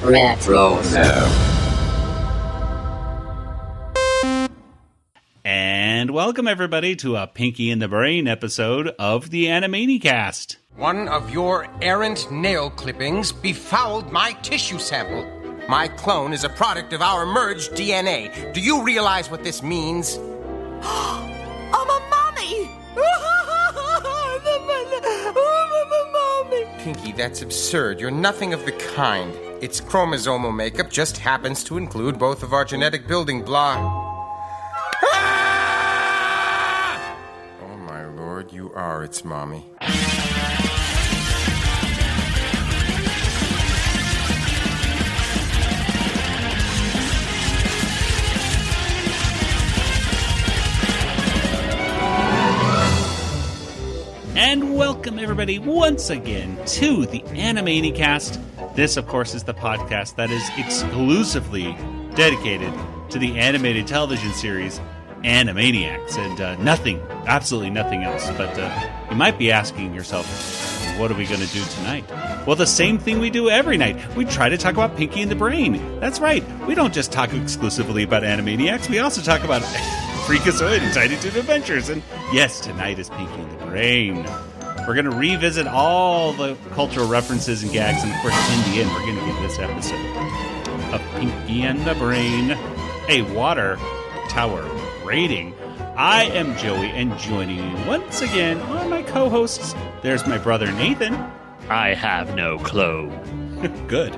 Retro. And welcome everybody to a Pinky in the Brain episode of the Animanicast. One of your errant nail clippings befouled my tissue sample. My clone is a product of our merged DNA. Do you realize what this means? I'm a mommy! Pinky, that's absurd. You're nothing of the kind. Its chromosomal makeup just happens to include both of our genetic building blocks. Ah! Oh my lord, you are its mommy. And welcome everybody once again to the Animanicast. This, of course, is the podcast that is exclusively dedicated to the animated television series Animaniacs and absolutely nothing else. But you might be asking yourself, what are we going to do tonight? Well, the same thing we do every night. We try to talk about Pinky in the Brain. That's right. We don't just talk exclusively about Animaniacs. We also talk about Freakazoid and Tiny Toon Adventures. And yes, tonight is Pinky in the Brain. We're going to revisit all the cultural references and gags. And of course, in the end, we're going to give this episode of Pinky and the Brain a water tower rating. I am Joey, and joining me once again are my co-hosts. There's my brother Nathan. I have no clothes. Good.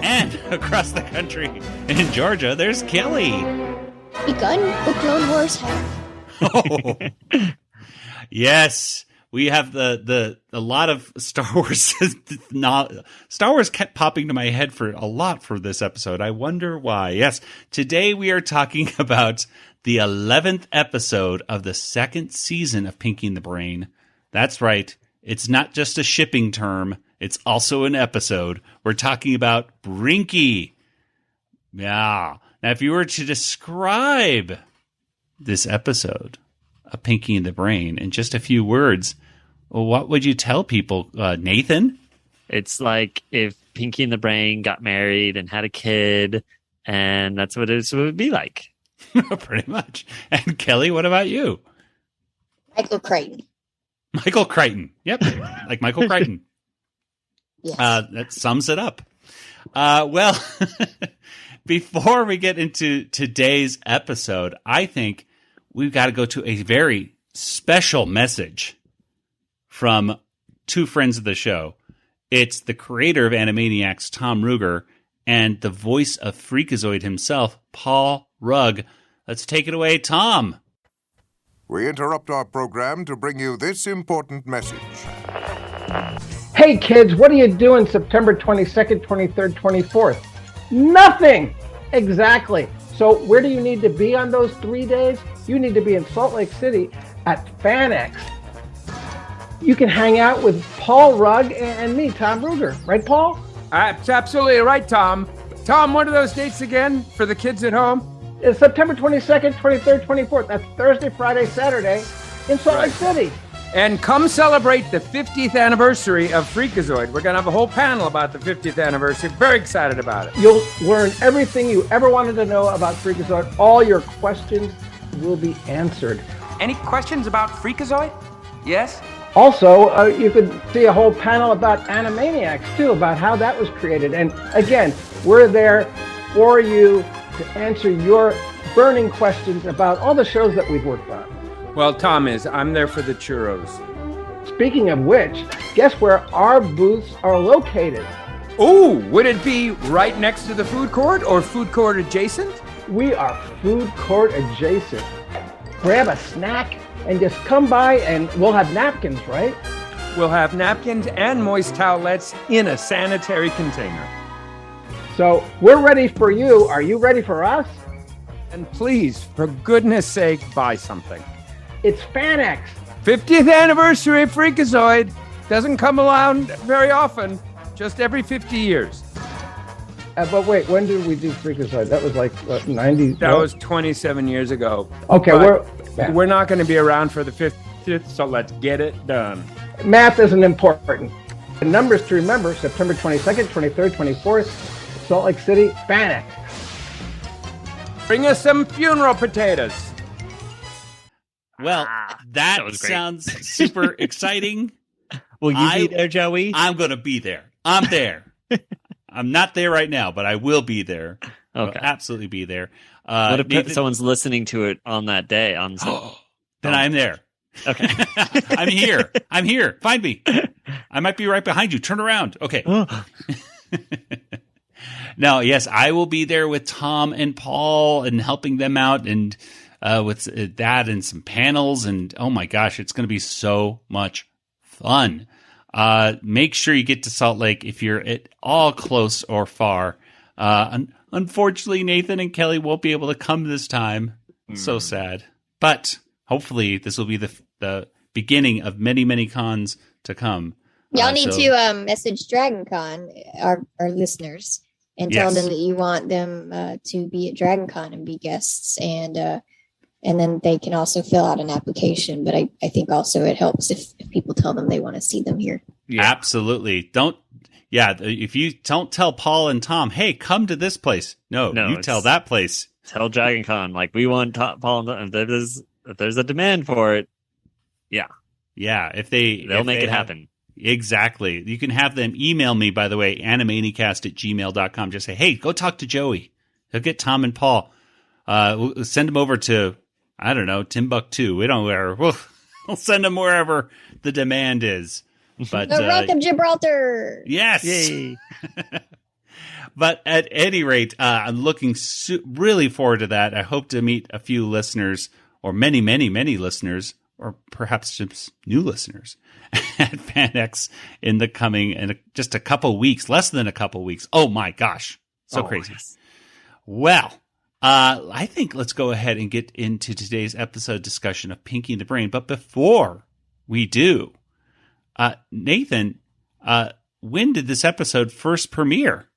And across the country in Georgia, there's Kelly. Begun the Clone Wars have. Oh. Yes, we have a lot of Star Wars. Star Wars kept popping to my head for a lot for this episode. I wonder why. Yes, today we are talking about the 11th episode of the second season of Pinky in the Brain. That's right. It's not just a shipping term. It's also an episode. We're talking about Brinky. Yeah. Now, if you were to describe this episode of Pinky in the Brain in just a few words, what would you tell people, Nathan? It's like if Pinky in the Brain got married and had a kid, and that's what it would be like. Pretty much. And Kelly, what about you? Michael Crichton. Michael Crichton. Yep. Like Michael Crichton. Yes. That sums it up. Well, before we get into today's episode, I think we've got to go to a very special message from two friends of the show. It's the creator of Animaniacs, Tom Ruegger, and the voice of Freakazoid himself, Paul Rugg. Let's take it away, Tom. We interrupt our program to bring you this important message. Hey kids, what are you doing September 22nd, 23rd, 24th? Nothing! Exactly. So where do you need to be on those 3 days? You need to be in Salt Lake City at FanX. You can hang out with Paul Rugg and me, Tom Ruegger. Right, Paul? That's absolutely right, Tom. Tom, what are those dates again for the kids at home? It's September 22nd, 23rd, 24th. That's Thursday, Friday, Saturday in Salt Lake City. And come celebrate the 50th anniversary of Freakazoid. We're going to have a whole panel about the 50th anniversary. Very excited about it. You'll learn everything you ever wanted to know about Freakazoid. All your questions will be answered. Any questions about Freakazoid? Yes? Also, you could see a whole panel about Animaniacs, too, about how that was created. And again, we're there for you to answer your burning questions about all the shows that we've worked on. Well, Tom I'm there for the churros. Speaking of which, guess where our booths are located? Oh, would it be right next to the food court or food court adjacent? We are food court adjacent. Grab a snack and just come by, and we'll have napkins, right? We'll have napkins and moist towelettes in a sanitary container. So we're ready for you. Are you ready for us? And please, for goodness sake, buy something. It's FanX. 50th anniversary of Freakazoid. Doesn't come around very often, just every 50 years. But wait, when did we do Freakazoid? That was like, what, 90? That was 27 years ago. Okay, we're not going to be around for the 50th, so let's get it done. Math isn't important. The numbers to remember, September 22nd, 23rd, 24th, Salt Lake City, FanX. Bring us some funeral potatoes. Well, that was great. sounds super exciting. Will you be there, Joey? I'm going to be there. I'm there. I'm not there right now, but I will be there. Okay. I'll absolutely be there. What if Nathan, someone's listening to it on that day? then I'm there. Okay. I'm here. I'm here. Find me. I might be right behind you. Turn around. Okay. Now, yes, I will be there with Tom and Paul and helping them out and with that and some panels. And oh my gosh, it's going to be so much fun. Make sure you get to Salt Lake if you're at all close or far. Unfortunately, Nathan and Kelly won't be able to come this time. So sad. But hopefully this will be the beginning of many, many cons to come. Y'all need to message DragonCon, our listeners, and tell them that you want them to be at DragonCon and be guests, and then they can also fill out an application. But I think also it helps if people tell them they want to see them here. Yeah. Absolutely. If you don't tell Paul and Tom, hey, come to this place. No, you tell that place. Tell DragonCon, like, we want Paul and Tom. If there's a demand for it, yeah. Yeah, they'll make it happen. Exactly. You can have them email me, by the way, animanicast@gmail.com. Just say, hey, go talk to Joey. He'll get Tom and Paul. We'll send them over to, I don't know, Timbuktu. We don't know where. We'll send them wherever the demand is. But the Rock of Gibraltar. Yes. Yay. But at any rate, I'm looking really forward to that. I hope to meet a few listeners, or many, many, many listeners, or perhaps just new listeners at FanX in just a couple weeks, less than a couple weeks. Oh my gosh. So crazy. Yes. Well, I think let's go ahead and get into today's episode discussion of Pinky and the Brain. But before we do, Nathan, when did this episode first premiere?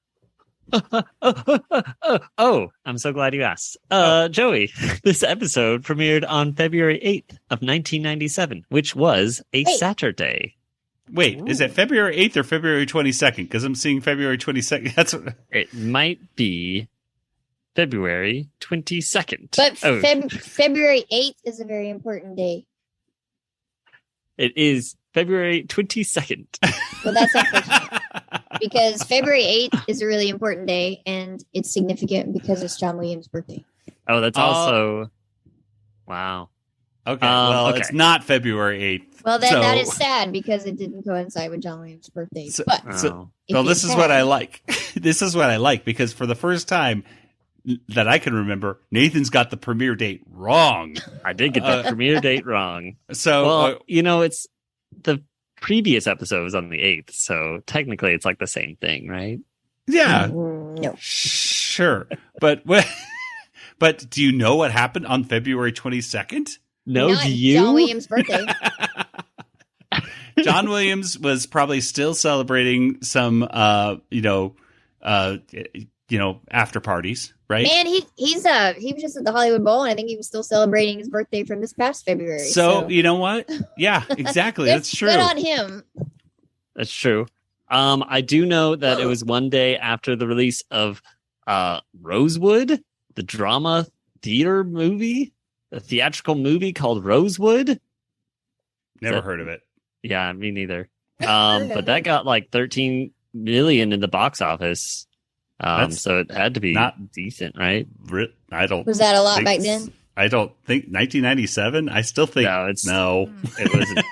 I'm so glad you asked. Joey, this episode premiered on February 8th of 1997, which was a Saturday. Wait, is it February 8th or February 22nd? Because I'm seeing February 22nd. That's what... It might be February 22nd. But February 8th is a very important day. It is February 22nd. Well, that's unfortunate. Because February 8th is a really important day, and it's significant because it's John Williams' birthday. Oh, that's also... Wow. Okay, it's not February 8th. Well, then that is sad because it didn't coincide with John Williams' birthday. This is what I like. This is what I like, because for the first time that I can remember, Nathan's got the premiere date wrong. I did get the premiere date wrong. So, it's the previous episode was on the 8th, so technically it's like the same thing, right? Yeah. No. Sure. But do you know what happened on February 22nd? No, do you? John Williams' birthday. John Williams was probably still celebrating some after parties, right? Man, he was just at the Hollywood Bowl, and I think he was still celebrating his birthday from this past February. So you know what? Yeah, exactly. That's true. Good on him. That's true. I do know that it was one day after the release of Rosewood, the drama theater movie, a theatrical movie called Rosewood. Never heard of it. Yeah, me neither. But that got like 13 million in the box office. So it had to be not decent, right? I don't. Was that a lot back then? I don't think 1997. I still think no. It wasn't.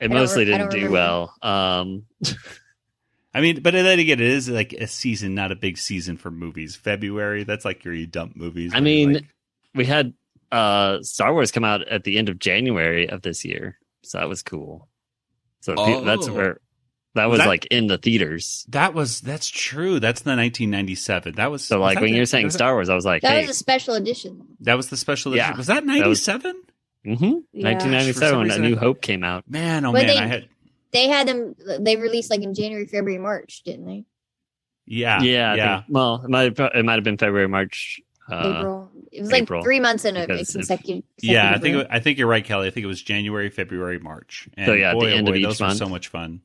It mostly didn't do well. I mean, but then again, it is like a season, not a big season for movies. February, that's like you dump movies. I mean, we had Star Wars come out at the end of January of this year, so that was cool. So that's where that was like in the theaters. That's true. That's the 1997. That was so like when you're saying Star Wars, I was like, that was a special edition. That was the special edition. Was that 97? Mm-hmm. Yeah. 1997 when A New Hope came out. Man, they had them. They released like in January, February, March, didn't they? Yeah. I think, it might have been February, March. April. It was like 3 months in a consecutive. Yeah, I think you're right, Kelly. I think it was January, February, March. And so at the end of each those month, were so much fun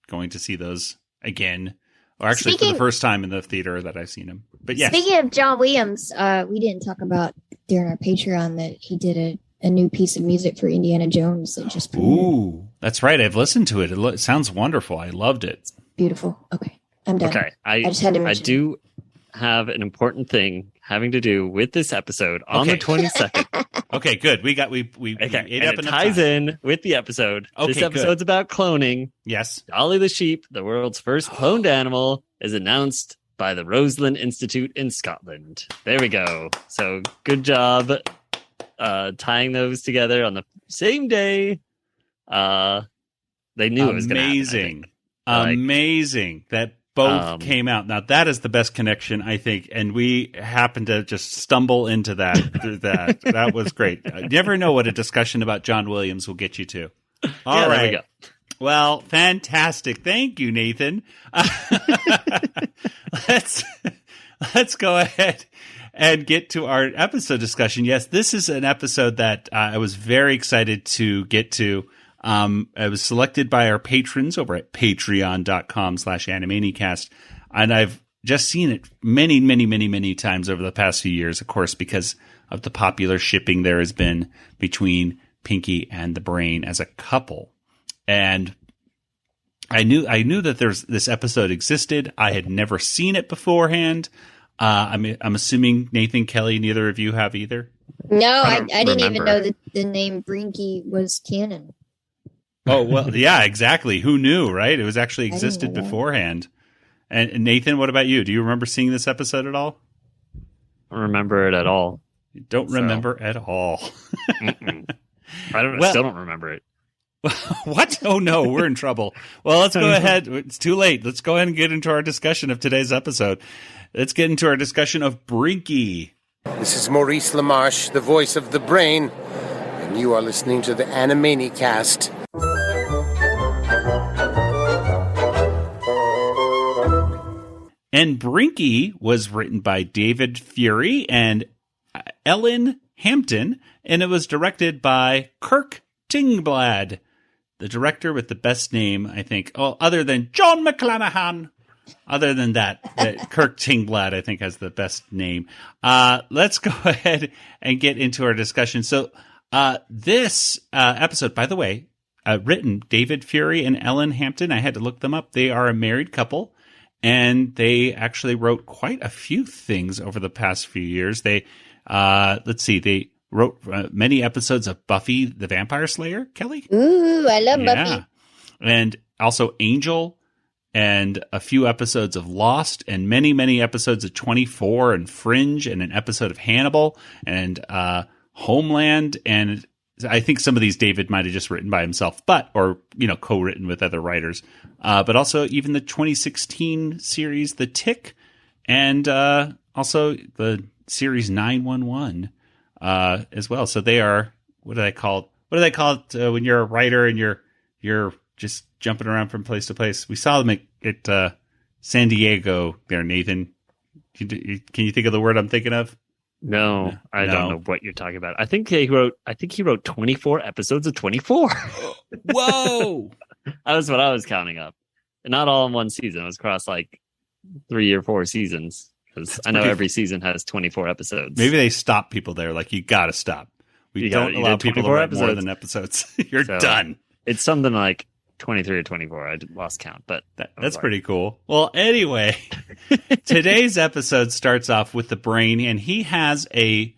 going to see those again Or actually, for the first time in the theater that I've seen him. But yes. Speaking of John Williams, we didn't talk about during our Patreon that he did a new piece of music for Indiana Jones that just premiered. Ooh, that's right. I've listened to it. It sounds wonderful. I loved it. It's beautiful. Okay, I'm done. Okay, I just had to mention. I do have an important thing having to do with this episode on the 22nd. Okay, good. We okay, ate up it ties in with the episode. Okay, this episode's about cloning. Yes. Dolly the sheep, the world's first cloned animal, is announced by the Roseland Institute in Scotland. There we go. So good job tying those together on the same day. They knew it was going to happen. Amazing that both came out. Now that is the best connection, I think, and we happened to just stumble into that through that. That was great. You never know what a discussion about John Williams will get you to. All right. There we go. Well, fantastic. Thank you, Nathan. Let's go ahead and get to our episode discussion. Yes, this is an episode that I was very excited to get to. It was selected by our patrons over at patreon.com/Animaniacast. And I've just seen it many, many, many, many times over the past few years, of course, because of the popular shipping there has been between Pinky and the Brain as a couple. And I knew that this episode existed. I had never seen it beforehand. I'm assuming Nathan, Kelly, neither of you have either. No, I didn't even know that the name Brinky was canon. Oh, well, yeah, exactly. Who knew, right? It was actually existed beforehand. And Nathan, what about you? Do you remember seeing this episode at all? I don't remember it at all. You don't remember at all. I still don't remember it. What? Oh, no, we're in trouble. Well, let's go ahead. It's too late. Let's go ahead and get into our discussion of today's episode. Let's get into our discussion of Brinky. This is Maurice LaMarche, the voice of the Brain, and you are listening to the Animaniacast. And Brinky was written by David Fury and Ellen Hampton, and it was directed by Kirk Tingblad, the director with the best name, I think, other than John McClanahan. Other than that, Kirk Tingblad, I think, has the best name. Let's go ahead and get into our discussion. So this episode, by the way, written David Fury and Ellen Hampton. I had to look them up. They are a married couple. And they actually wrote quite a few things over the past few years. They, they wrote many episodes of Buffy the Vampire Slayer, Kelly. Ooh, I love Buffy. And also Angel, and a few episodes of Lost, and many, many episodes of 24 and Fringe, and an episode of Hannibal, and Homeland, and I think some of these David might have just written by himself, or co-written with other writers. But also even the 2016 series, The Tick, and also the series 911 as well. So they are, what do they call it when you're a writer and you're just jumping around from place to place? We saw them at San Diego there, Nathan. Can you think of the word I'm thinking of? No, I don't know what you're talking about. I think he wrote 24 episodes of 24. Whoa! That was what I was counting up. And not all in one season. It was across like 3 or 4 seasons. Because I know every season has 24 episodes. Maybe they stop people there. Like, you got to stop. We don't allow people to write more than episodes. You're done. It's something like 23 or 24. I lost count, but that's pretty cool. Well, anyway, today's episode starts off with the Brain, and he has a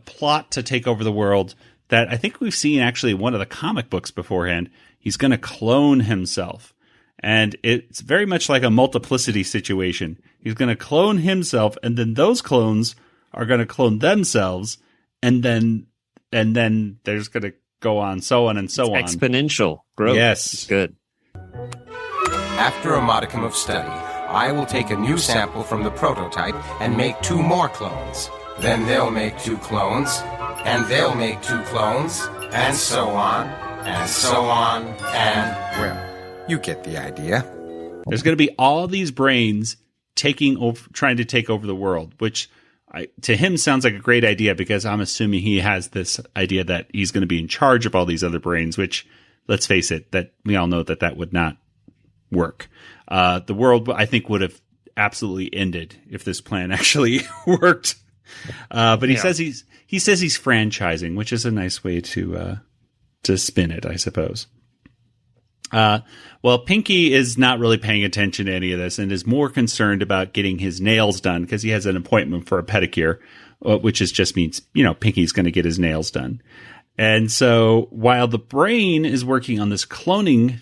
plot to take over the world that I think we've seen actually in one of the comic books beforehand. He's going to clone himself, and it's very much like a multiplicity situation. He's going to clone himself, and then those clones are going to clone themselves, and then there's going to go on, so on and so on. Exponential growth. Yes. It's good. After a modicum of study, I will take a new sample from the prototype and make 2 more clones. Then they'll make 2 clones, and they'll make 2 clones, and so on, and so on, and, well, you get the idea. There's going to be all these brains trying to take over the world, which to him sounds like a great idea, because I'm assuming he has this idea that he's going to be in charge of all these other brains, which, let's face it, that we all know that would not work. The world, I think, would have absolutely ended if this plan actually worked. But he says he's franchising, which is a nice way to spin it, I suppose. Well, Pinky is not really paying attention to any of this and is more concerned about getting his nails done because he has an appointment for a pedicure, which just means, Pinky's going to get his nails done. And so while the brain is working on this cloning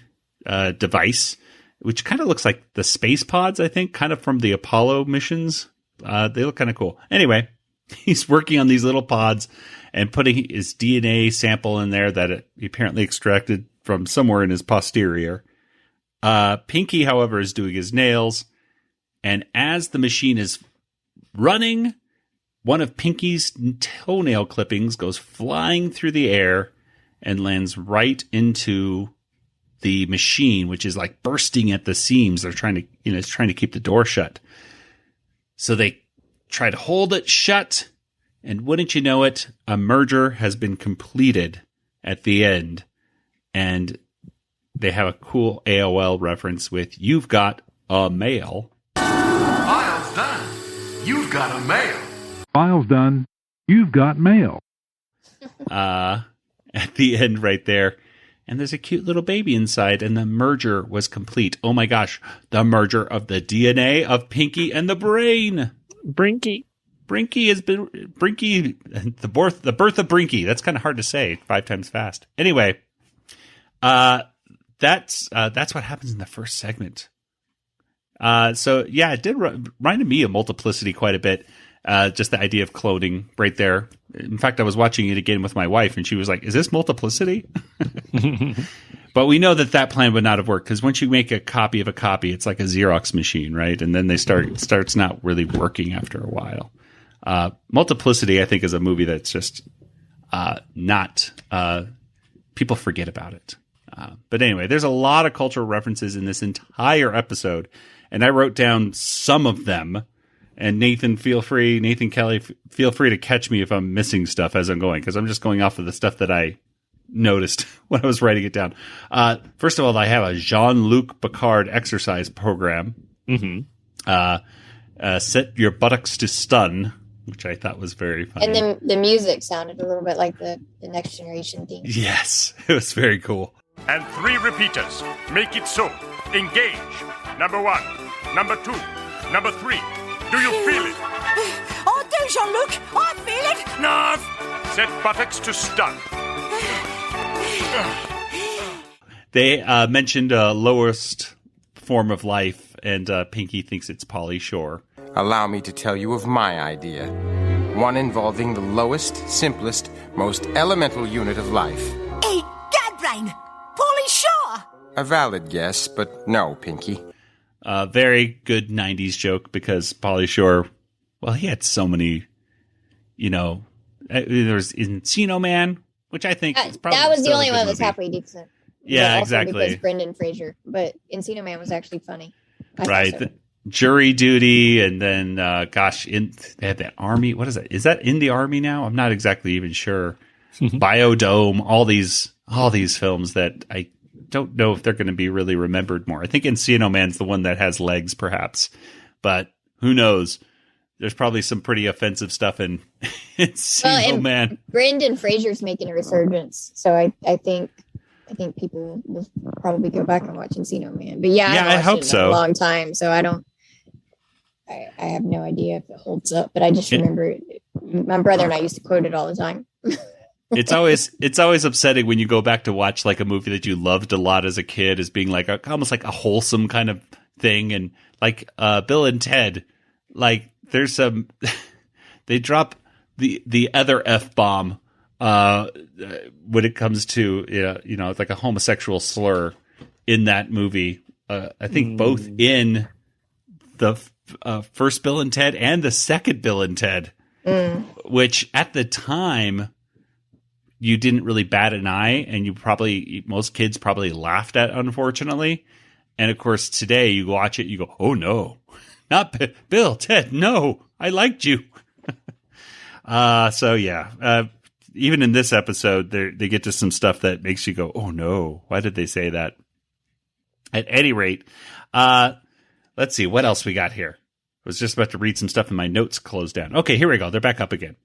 device, which kind of looks like the space pods, I think, kind of from the Apollo missions. They look kind of cool. Anyway, he's working on these little pods and putting his DNA sample in there that he apparently extracted from somewhere in his posterior. Pinky, however, is doing his nails. And as the machine is running, one of Pinky's toenail clippings goes flying through the air and lands right into the machine, which is like bursting at the seams. They're trying to, it's trying to keep the door shut. So they try to hold it shut. And wouldn't you know it, a merger has been completed at the end. And they have a cool AOL reference with, "You've got a mail." File's done. You've got a mail. File's done. You've got mail. At the end right there. And there's a cute little baby inside, and the merger was complete. Oh my gosh, the merger of the DNA of Pinky and the brain. Brinky. Brinky has been the birth of Brinky. That's kind of hard to say 5 times fast. Anyway, that's what happens in the first segment. So yeah, it did remind me of Multiplicity quite a bit. Just the idea of cloning right there. In fact, I was watching it again with my wife, and she was like, "Is this Multiplicity?" But we know that plan would not have worked, because once you make a copy of a copy, it's like a Xerox machine, right? And then it starts not really working after a while. Multiplicity, I think, is a movie that's just not people forget about it. But anyway, there's a lot of cultural references in this entire episode, and I wrote down some of them. And Nathan Kelly, feel free to catch me if I'm missing stuff as I'm going, because I'm just going off of the stuff that I noticed when I was writing it down. First of all, I have a Jean-Luc Picard exercise program. Mm-hmm. Set your buttocks to stun, which I thought was very funny. And then the music sounded a little bit like the Next Generation theme. Yes, it was very cool. And 3 repeaters. Make it so. Engage. Number 1. Number 2. Number 3. Do you feel it? I do, Jean-Luc. I feel it. Nerve. Set buttocks to stun. They mentioned lowest form of life, and Pinky thinks it's Pauly Shore. Allow me to tell you of my idea. One involving the lowest, simplest, most elemental unit of life. Hey, Gadbrain! Pauly Shore! A valid guess, but no, Pinky. Very good 90s joke, because Pauly Shore, well, he had so many, there's Encino Man, which I think is probably that was the only one that was movie. halfway decent. Yeah, also exactly. Because Brendan Fraser, but Encino Man was actually funny. Right. So. Jury Duty, and then, they had the Army. What is that? Is that in the Army now? I'm not exactly even sure. Biodome, all these films that I don't know if they're going to be really remembered more. I think Encino Man's the one that has legs, perhaps, but who knows? There's probably some pretty offensive stuff in Encino Man. Brendan Fraser's making a resurgence, so I think people will probably go back and watch Encino Man. But I hope so. A long time, so I have no idea if it holds up. But I just remember my brother and I used to quote it all the time. It's always upsetting when you go back to watch like a movie that you loved a lot as a kid as being like almost like a wholesome kind of thing, and like Bill and Ted, like there's some they drop the other F-bomb when it comes to it's like a homosexual slur in that movie. I think both in the first Bill and Ted and the second Bill and Ted, which at the time you didn't really bat an eye, and most kids probably laughed at, unfortunately. And of course, today you watch it, you go, "Oh no, not Bill, Ted, no, I liked you." So yeah, even in this episode, they get to some stuff that makes you go, "Oh no, why did they say that?" At any rate, let's see what else we got here. I was just about to read some stuff and my notes closed down. Okay, here we go. They're back up again.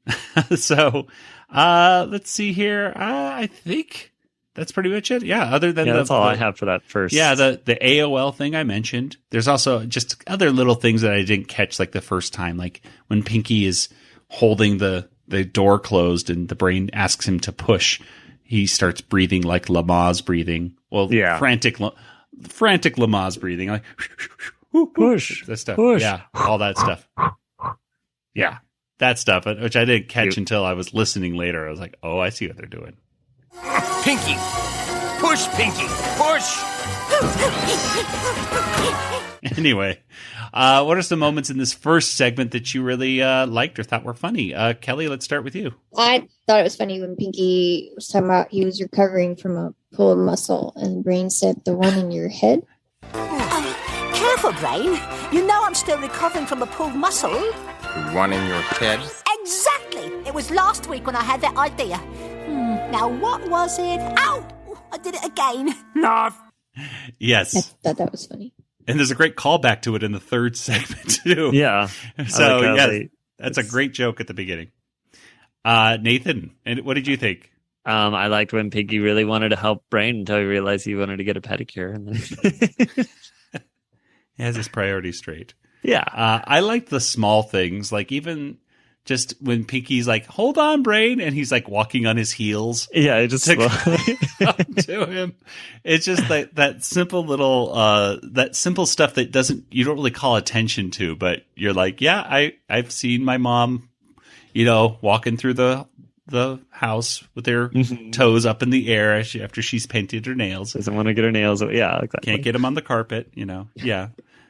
So, let's see here. I think that's pretty much it. Yeah, other than that's all I have for that first. Yeah, the AOL thing I mentioned. There's also just other little things that I didn't catch like the first time, like when Pinky is holding the door closed and the brain asks him to push. He starts breathing like Lamaze breathing. Well, frantic Lamaze breathing, like push, that stuff. Push. Yeah, all that stuff. Yeah, that stuff, which I didn't catch until I was listening later. I was like, oh, I see what they're doing. Pinky! Push, Pinky! Push! Anyway, what are some moments in this first segment that you really liked or thought were funny? Kelly, let's start with you. I thought it was funny when Pinky was talking about he was recovering from a pulled muscle, and Brain said, "The one in your head." Careful, Brain. You know I'm still recovering from a pulled muscle. The one in your head? Exactly. It was last week when I had that idea. Now, what was it? Ow! I did it again. No. Yes. I thought that was funny. And there's a great callback to it in the third segment, too. Yeah. So, that's a great joke at the beginning. Nathan, and what did you think? I liked when Pinky really wanted to help Brain until he realized he wanted to get a pedicure. And He has his priorities straight. Yeah. I liked the small things, like even just when Pinky's like, hold on, Brain, and he's like walking on his heels. Yeah, it just to come to him. It's just that simple little that simple stuff that you don't really call attention to, but you're like, yeah, I've seen my mom, walking through the house with her toes up in the air after she's painted her nails. Doesn't want to get her nails. Yeah, exactly. Can't get them on the carpet, Yeah.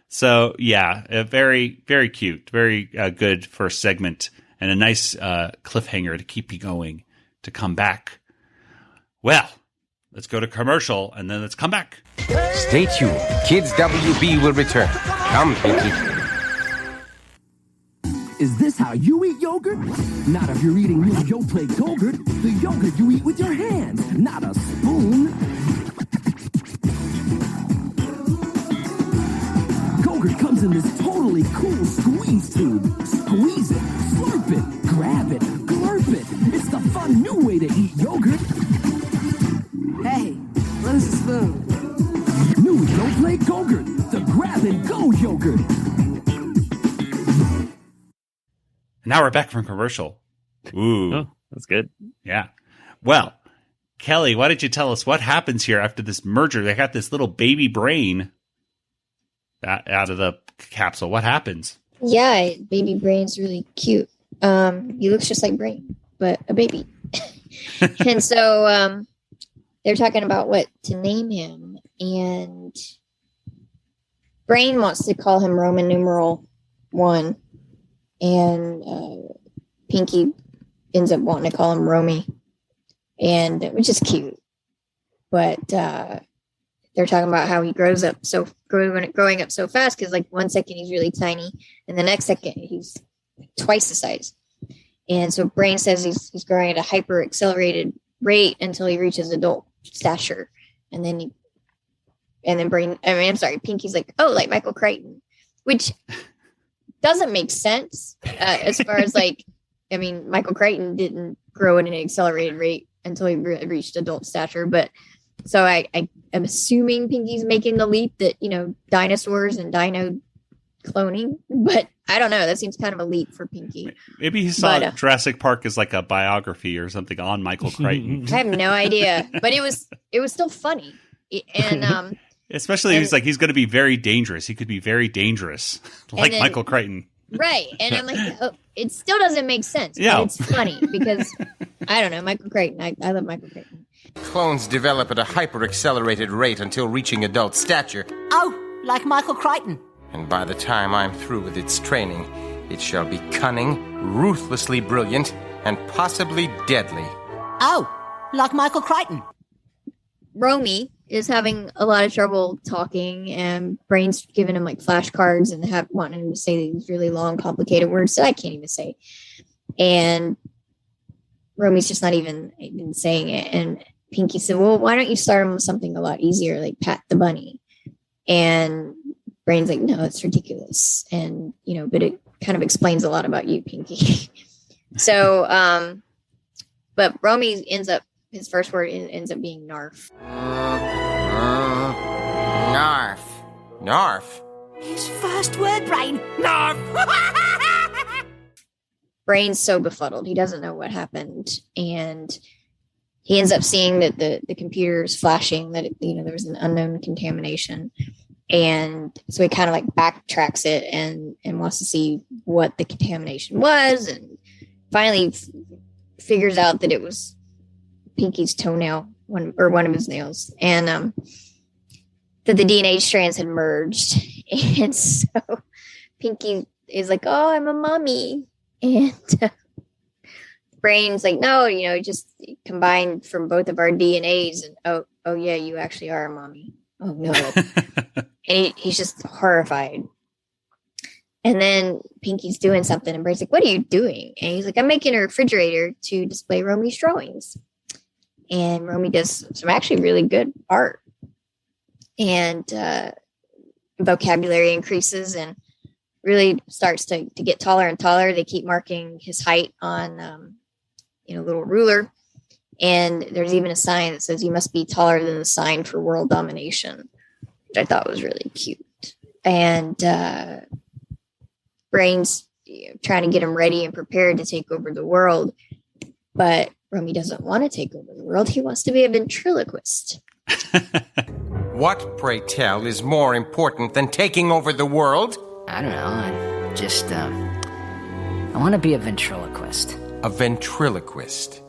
So yeah, very, very cute, very good first segment. And a nice cliffhanger to keep you going, to come back. Well, let's go to commercial, and then let's come back. Stay tuned. Kids WB will return. Come, Pinky. Is this how you eat yogurt? Not if you're eating new Yoplait Go-Gurt. The yogurt you eat with your hands, not a spoon. Go-Gurt comes in this totally cool squeeze tube. Squeeze it, slurp it, grab it, glurp it. It's the fun new way to eat yogurt. Hey, what is a spoon? New Yoplait Go-Gurt, the grab and go yogurt. Now we're back from commercial. Ooh. Oh, that's good. Yeah. Well, Kelly, why don't you tell us what happens here after this merger? They got this little baby Brain out of the capsule. What happens? Yeah, baby Brain's really cute. He looks just like Brain, but a baby. And so they're talking about what to name him, and Brain wants to call him Roman numeral 1, and Pinky ends up wanting to call him Romy, and which is cute. But they're talking about how he growing up so fast, because like 1 second he's really tiny, and the next second he's twice the size. And so Brain says he's growing at a hyper accelerated rate until he reaches adult stature, and then Pinky's like, oh, like Michael Crichton, which doesn't make sense as far as Michael Crichton didn't grow at an accelerated rate until he reached adult stature, but. So I am assuming Pinky's making the leap that, dinosaurs and dino cloning, but I don't know. That seems kind of a leap for Pinky. Maybe he saw Jurassic Park as like a biography or something on Michael Crichton. I have no idea, but it was still funny. And especially he's going to be very dangerous. He could be very dangerous, like Michael Crichton. Right. And I'm like, oh, it still doesn't make sense. Yeah. But it's funny because I don't know, Michael Crichton. I love Michael Crichton. Clones develop at a hyper-accelerated rate until reaching adult stature. Oh, like Michael Crichton. And by the time I'm through with its training, it shall be cunning, ruthlessly brilliant, and possibly deadly. Oh, like Michael Crichton. Romy is having a lot of trouble talking, and Brain's giving him like flashcards and wanting him to say these really long, complicated words that I can't even say. And Romy's just not even saying it. And Pinky said, well, why don't you start him with something a lot easier, like Pat the Bunny? And Brain's like, no, it's ridiculous. And, but it kind of explains a lot about you, Pinky. So, but Romy his first word ends up being narf. Narf. Narf. His first word, Brain. Narf. Brain's so befuddled. He doesn't know what happened. And he ends up seeing that the computer is flashing, that, there was an unknown contamination. And so he kind of like backtracks it and wants to see what the contamination was. And finally figures out that it was Pinky's toenail, one of his nails. And that the DNA strands had merged. And so Pinky is like, oh, I'm a mommy. And Brain's like, no, just combined from both of our DNAs. And oh yeah, you actually are a mommy. Oh no. And he's just horrified. And then Pinky's doing something and Brain's like, what are you doing? And he's like, I'm making a refrigerator to display Romy's drawings. And Romy does some actually really good art. And vocabulary increases and really starts to get taller and taller. They keep marking his height on a little ruler. And there's even a sign that says you must be taller than the sign for world domination, which I thought was really cute. And Brain's trying to get him ready and prepared to take over the world. But Romy doesn't want to take over the world. He wants to be a ventriloquist. What, pray tell, is more important than taking over the world? I don't know. I want to be a ventriloquist. A ventriloquist?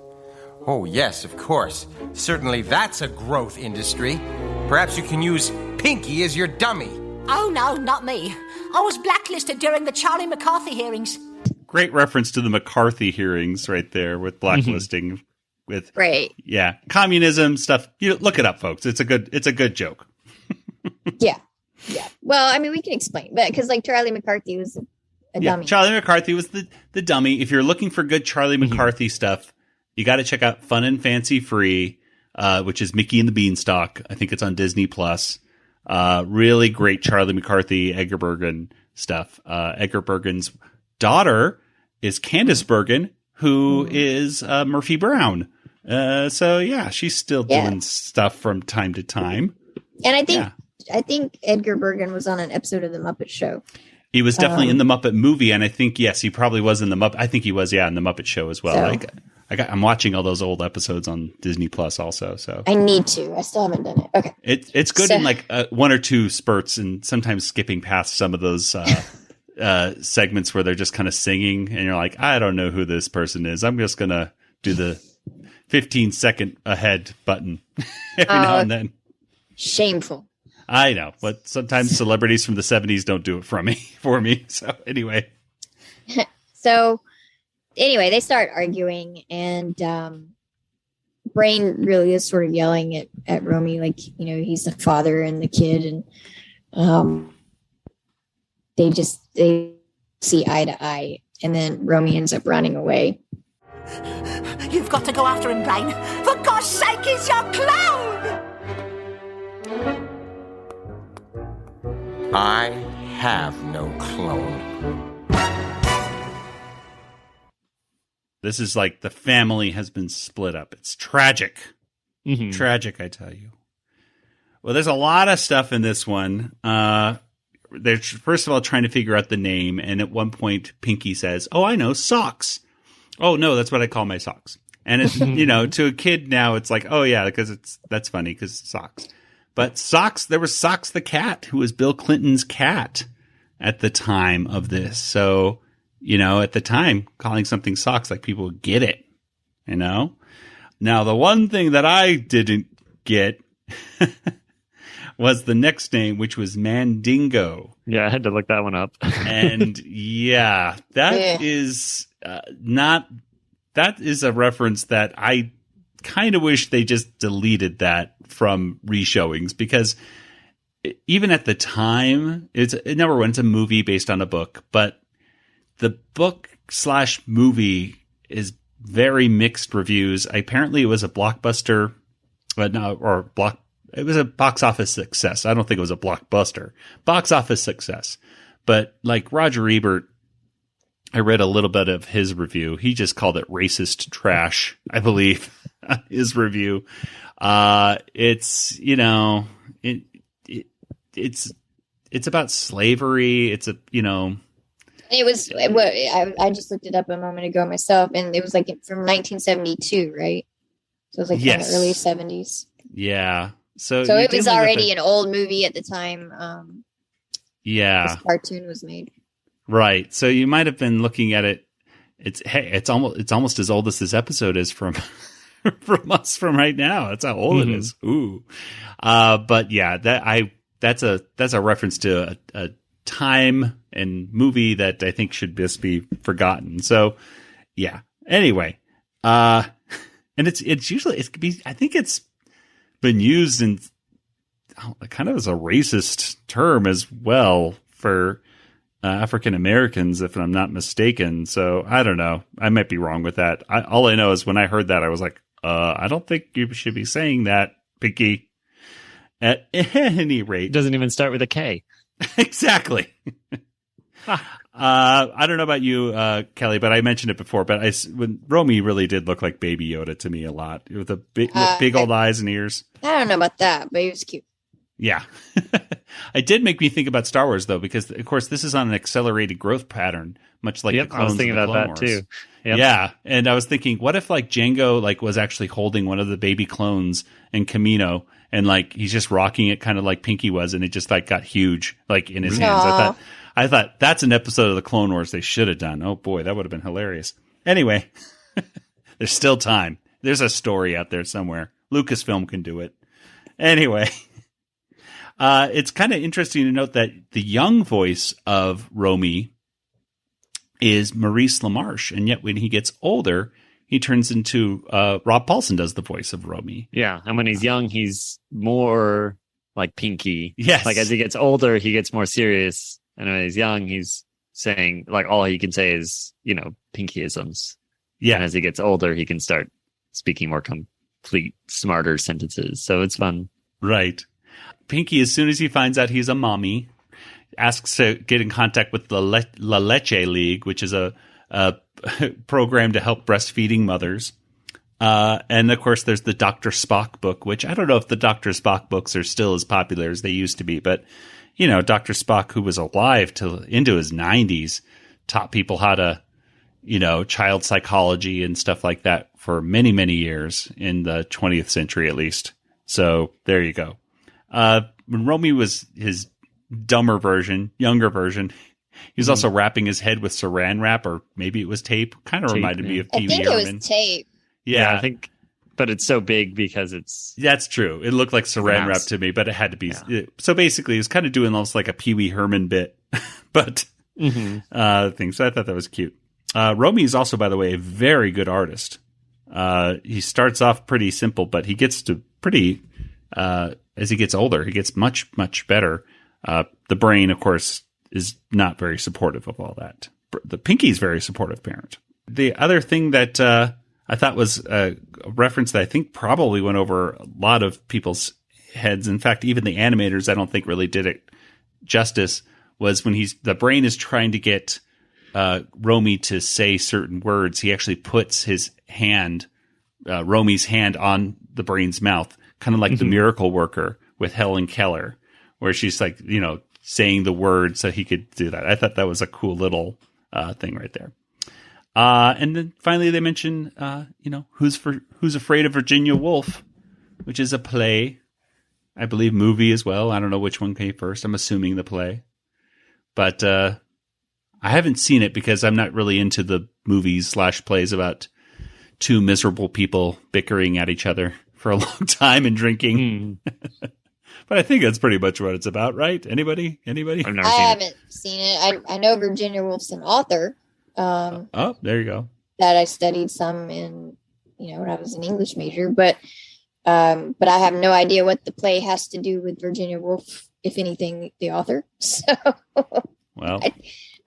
Oh, yes, of course. Certainly that's a growth industry. Perhaps you can use Pinky as your dummy. Oh, no, not me. I was blacklisted during the Charlie McCarthy hearings. Great reference to the McCarthy hearings right there with blacklisting. With right. Yeah. Communism stuff. Look it up, folks. It's a good joke. Yeah. Yeah. Well, I mean, we can explain, but because like Charlie McCarthy was a dummy. Charlie McCarthy was the dummy. If you're looking for good Charlie McCarthy stuff, you got to check out Fun and Fancy Free, which is Mickey and the Beanstalk. I think it's on Disney Plus. Really great Charlie McCarthy, Edgar Bergen stuff. Edgar Bergen's daughter is Candace Bergen, who is Murphy Brown. So yeah, she's still doing stuff from time to time. And I think Edgar Bergen was on an episode of The Muppet Show. He was definitely in the Muppet movie, and I think he probably was in the Muppet. I think he was, in the Muppet Show as well. So, I'm watching all those old episodes on Disney Plus also. So I need to. I still haven't done it. Okay, it's good in like one or two spurts, and sometimes skipping past some of those segments where they're just kind of singing, and you're like, I don't know who this person is. I'm just gonna do the 15-second ahead button every now and then. Shameful. I know, but sometimes celebrities from the 70s don't do it for me. So anyway. Anyway, they start arguing, and Brain really is sort of yelling at Romy, like, he's the father and the kid, and they see eye to eye, and then Romy ends up running away. You've got to go after him, Brain. For God's sake, he's your clown! I have no clone. This is like the family has been split up. It's tragic. Mm-hmm. Tragic, I tell you. Well, there's a lot of stuff in this one. They're first of all trying to figure out the name, and at one point Pinky says, "Oh, I know, socks." Oh no, that's what I call my socks. And it's to a kid now, it's like, oh yeah, because that's funny because socks. But Socks, there was Socks the cat, who was Bill Clinton's cat at the time of this. So, at the time, calling something Socks, like people would get it, Now, the one thing that I didn't get was the next name, which was Mandingo. Yeah, I had to look that one up. And that is that is a reference that I kind of wish they just deleted that from reshowings, because even at the time, it's number one, it's a movie based on a book, but the book / movie is very mixed reviews. Apparently it was a blockbuster, it was a box office success. I don't think it was a blockbuster. Box office success. But like Roger Ebert, I read a little bit of his review. He just called it racist trash, I believe, his review. It's, you know, it's about slavery. It's a, you know. It was, I just looked it up a moment ago myself, and it was like from 1972, right? So it was like in the early 70s. Yeah. So it was already an old movie at the time. This cartoon was made. Right. So you might have been looking at it. It's almost as old as this episode is from us from right now. That's how old it is. Ooh. But yeah, that's a reference to a time and movie that I think should just be forgotten. So yeah. Anyway, and it's usually I think it's been used in kind of as a racist term as well for African Americans, if I'm not mistaken. So I don't know. I might be wrong with that. All I know is when I heard that, I was like, I don't think you should be saying that, Brinky. At any rate. Doesn't even start with a K. Exactly. I don't know about you, Kelly, but I mentioned it before. But when Romy really did look like Baby Yoda to me a lot, with the big old eyes and ears. I don't know about that, but he was cute. Yeah. It did make me think about Star Wars, though, because, of course, this is on an accelerated growth pattern, much like the clones. I was thinking of the about Clone that, Wars. too. Yep. Yeah. And I was thinking, what if, like, Django, like, was actually holding one of the baby clones in Camino, and, like, he's just rocking it kind of like Pinky was, and it just, like, got huge, like, in his hands. I thought that's an episode of the Clone Wars they should have done. Oh, boy, that would have been hilarious. Anyway, there's still time. There's a story out there somewhere. Lucasfilm can do it. Anyway. It's kind of interesting to note that the young voice of Romy is Maurice LaMarche, and yet when he gets older, he turns into Rob Paulson does the voice of Romy. Yeah, and when he's young, he's more like Pinky. Yes. Like as he gets older, he gets more serious, and when he's young, he's saying like all he can say is, you know, Pinkyisms. Yeah. And as he gets older, he can start speaking more complete, smarter sentences. So it's fun. Right. Pinky, as soon as he finds out he's a mommy, asks to get in contact with the La Leche League, which is a program to help breastfeeding mothers. And, of course, there's the Dr. Spock book, which I don't know if the Dr. Spock books are still as popular as they used to be. But, you know, Dr. Spock, who was alive into his 90s, taught people how to, you know, child psychology and stuff like that for many, many years in the 20th century, at least. So there you go. When Romy was his dumber version, younger version, he was also wrapping his head with saran wrap, or maybe it was tape. Kind of reminded me of Pee Wee Herman. I think it was tape. Yeah, I think, but it's so big because it's... That's true. It looked like saran wrap to me, but it had to be... Yeah. So basically, it was kind of doing almost like a Pee Wee Herman bit, but thing. So I thought that was cute. Romy is also, by the way, a very good artist. He starts off pretty simple, but he gets to pretty... as he gets older, he gets much, much better. The brain, of course, is not very supportive of all that. The Pinky's very supportive parent. The other thing that I thought was a reference that I think probably went over a lot of people's heads. In fact, even the animators, I don't think really did it justice, was when the brain is trying to get Romy to say certain words. He actually puts his hand, Romy's hand, on the brain's mouth. Kind of like the Miracle Worker with Helen Keller, where she's like, you know, saying the word so he could do that. I thought that was a cool little thing right there. And then finally they mention, you know, Who's Afraid of Virginia Woolf, which is a play, I believe movie as well. I don't know which one came first. I'm assuming the play. But I haven't seen it because I'm not really into the movies / plays about two miserable people bickering at each other for a long time and drinking. But I think that's pretty much what it's about, right? Anybody? I haven't seen it. I know Virginia Woolf's an author. Oh, there you go. That I studied some in, you know, when I was an English major, but I have no idea what the play has to do with Virginia Woolf, if anything, the author. So, well,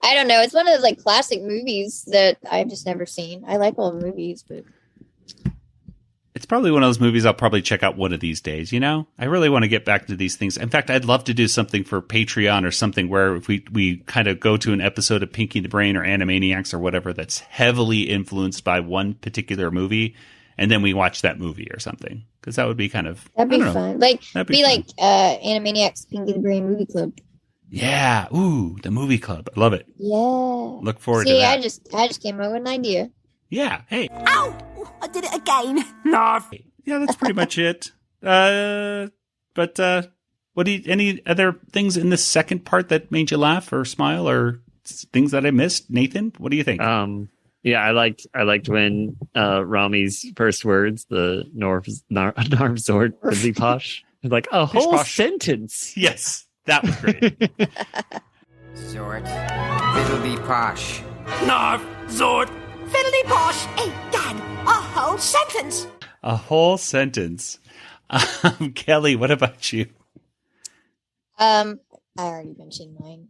I don't know. It's one of those like classic movies that I've just never seen. I like old movies, but It's probably one of those movies I'll probably check out one of these days, you know? I really want to get back to these things. In fact, I'd love to do something for Patreon or something where if we kind of go to an episode of Pinky the Brain or Animaniacs or whatever that's heavily influenced by one particular movie, and then we watch that movie or something. Because that would be kind of... That'd be fun. Like, Animaniacs Pinky the Brain movie club. Yeah. Ooh, the movie club. I love it. Yeah. Look forward to that. I just came up with an idea. Yeah. Hey. Ow! I did it again. No. Yeah, that's pretty much it. But any other things in the second part that made you laugh or smile or things that I missed? Nathan, what do you think? Yeah, I liked when Rami's first words, the Narvzord, Fizzly Posh, like a whole sentence. Yes, that was great. Zord, fiddly posh. Narv, Zord. Fiddly posh. Hey, Dad, a whole sentence. A whole sentence. Kelly, what about you? I already mentioned mine.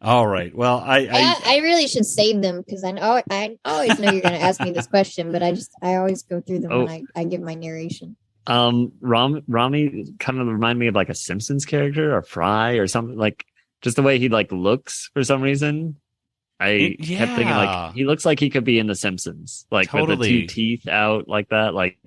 All right. Well, I really should save them because I always know you're going to ask me this question, but I always go through them when I give my narration. Rami kind of remind me of like a Simpsons character or Fry or something, like just the way he like looks for some reason. I kept thinking like he looks like he could be in the Simpsons, like with the two teeth out like that, like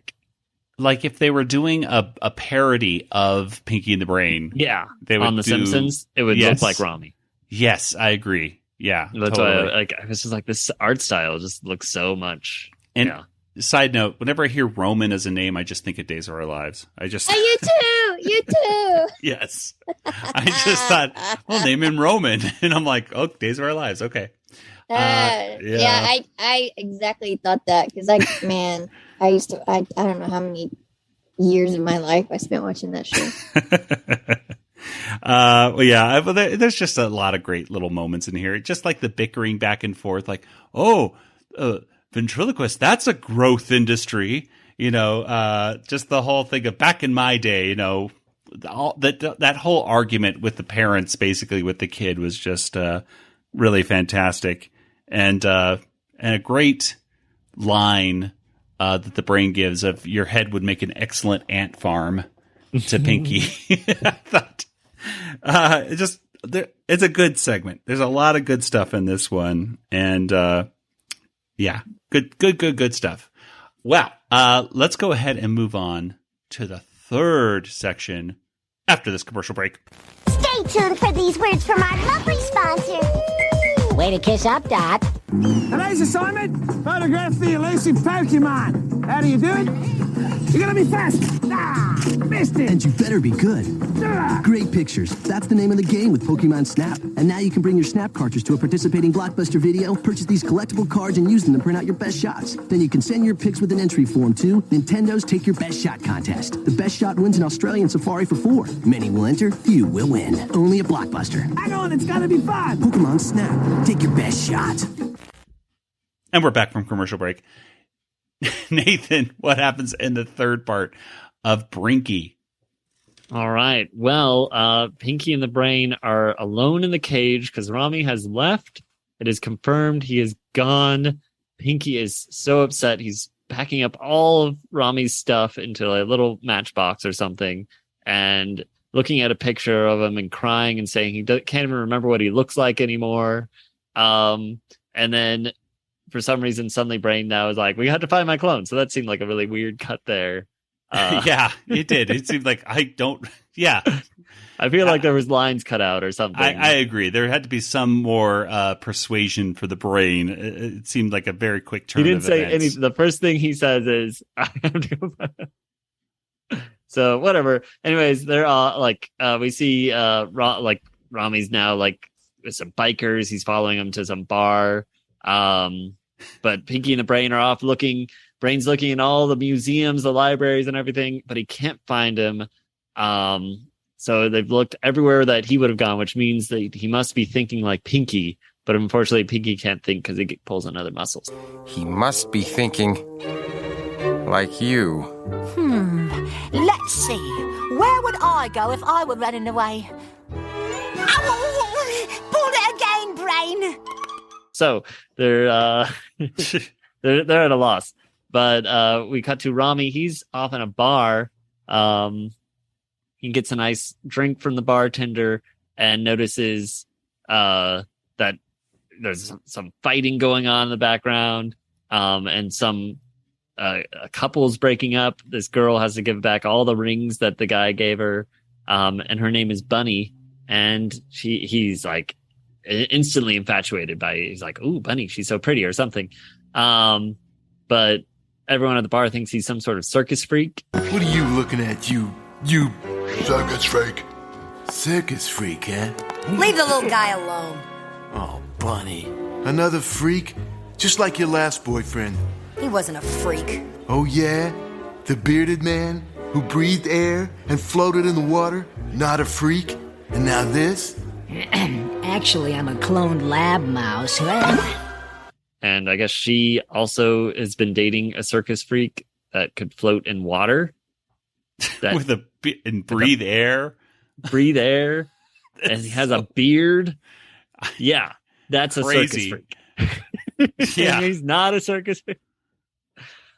if they were doing a parody of Pinky and the Brain. Yeah, they would on the Simpsons, it would look like Rami. Yes, I agree. Yeah, that's why I was just like, this art style just looks so much. And side note, whenever I hear Roman as a name, I just think of Days of Our Lives. I just you too. Yes, I just thought, well, name him Roman, and I'm like, oh, Days of Our Lives. Okay. I exactly thought that because I don't know how many years of my life I spent watching that show. There's just a lot of great little moments in here. Just like the bickering back and forth, like, ventriloquist, that's a growth industry, just the whole thing of back in my day, that whole argument with the parents, basically with the kid, was just really fantastic. And a great line that the brain gives of your head would make an excellent ant farm to Pinky. I thought it's a good segment. There's a lot of good stuff in this one, and good stuff. Well, let's go ahead and move on to the third section after this commercial break. Stay tuned for these words from our lovely sponsor. Way to kiss up, Dot. Today's assignment, photograph the elusive Pokemon. How do you do it? You're gonna be fast. Missed it. And you better be good. Great pictures. That's the name of the game with Pokemon Snap. And now you can bring your Snap cartridge to a participating Blockbuster Video, purchase these collectible cards, and use them to print out your best shots. Then you can send your pics with an entry form to Nintendo's Take Your Best Shot contest. The best shot wins an Australian safari for 4. Many will enter, few will win. Only a Blockbuster. Hang on, it's gonna be fun. Pokemon Snap. Take your best shot. And we're back from commercial break. Nathan, what happens in the third part of Brinky? All right. Well, Pinky and the Brain are alone in the cage because Rami has left. It is confirmed he is gone. Pinky is so upset. He's packing up all of Rami's stuff into a little matchbox or something and looking at a picture of him and crying and saying he can't even remember what he looks like anymore. And then for some reason, suddenly Brain now is like, we had to find my clone. So that seemed like a really weird cut there. Yeah, it did. It seemed like I feel like there was lines cut out or something. I agree. There had to be some more persuasion for the Brain. It seemed like a very quick turn. He didn't say anything. The first thing he says is, I have to. So whatever. Anyways, they're all like, we see Rami's now like with some bikers. He's following them to some bar. But Pinky and the Brain are off looking. Brain's looking in all the museums, the libraries, and everything, but he can't find him. So they've looked everywhere that he would have gone, which means that he must be thinking like Pinky. But unfortunately, Pinky can't think because he pulls on other muscles. He must be thinking like you. Let's see. Where would I go if I were running away? Pull it again, Brain. So they're they're at a loss. But we cut to Rami. He's off in a bar. He gets a nice drink from the bartender and notices that there's some fighting going on in the background, and a couple's breaking up. This girl has to give back all the rings that the guy gave her, and her name is Bunny, and he's like instantly infatuated by it. He's like, "Ooh, Bunny, she's so pretty," or something. But everyone at the bar thinks he's some sort of circus freak. What are you looking at, you circus freak? Circus freak, eh? Leave the little guy alone. Oh, Bunny. Another freak? Just like your last boyfriend. He wasn't a freak. Oh, yeah? The bearded man who breathed air and floated in the water? Not a freak? And now this? Actually, I'm a cloned lab mouse. And I guess she also has been dating a circus freak that could float in water. And breathe air. Breathe air. And he has a beard. Yeah, that's a circus freak. Yeah. He's not a circus freak.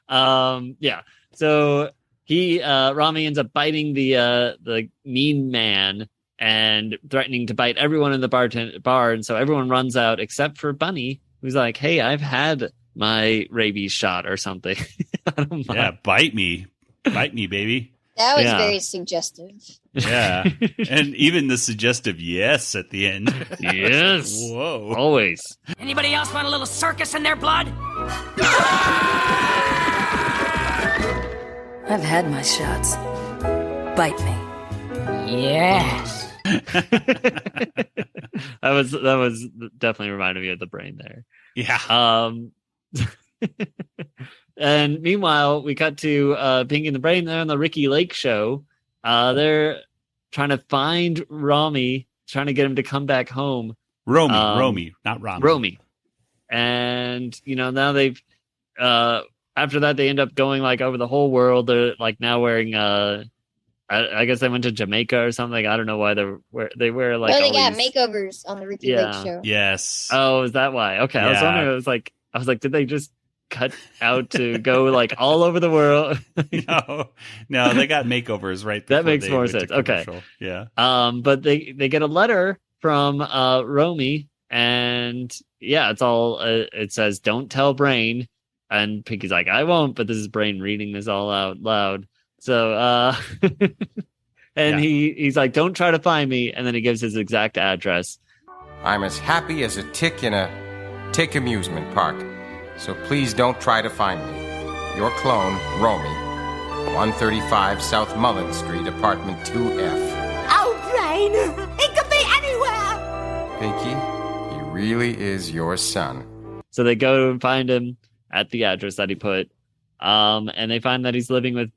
Yeah. So Rami ends up biting the mean man and threatening to bite everyone in the bar. And so everyone runs out except for Bunny, who's like, "Hey, I've had my rabies shot or something." I don't mind. Yeah, bite me, baby. That was very suggestive. Yeah. And even the suggestive yes at the end. Yes. Whoa. Always. Anybody else want a little circus in their blood? I've had my shots. Bite me. Yes. That was definitely reminded me of the brain there. Yeah. And meanwhile, we cut to Pinky and the Brain. They're on the Ricky Lake show. They're trying to find Rami, trying to get him to come back home. Romy, not Rami. Romy. And, now they've, after that, they end up going like over the whole world. They're like now wearing, I guess they went to Jamaica or something. I don't know why they wear like. Well, they got makeovers on the Ricky Lake show. Yes. Oh, is that why? Okay. Yeah. I was wondering. I was like, did they just cut out to go like all over the world? No, they got makeovers right. That makes more sense. Okay. Yeah. But they get a letter from Romy, and yeah, it's all it says, "Don't tell Brain," and Pinky's like, "I won't," but this is Brain reading this all out loud. So and he's like, "Don't try to find me," and then he gives his exact address. I'm as happy as a tick in a tick amusement park. So please don't try to find me. Your clone, Romy, 135 South Mullen Street, apartment 2F. Oh, Brain! It could be anywhere! Pinky, he really is your son. So they go and find him at the address that he put. And they find that he's living with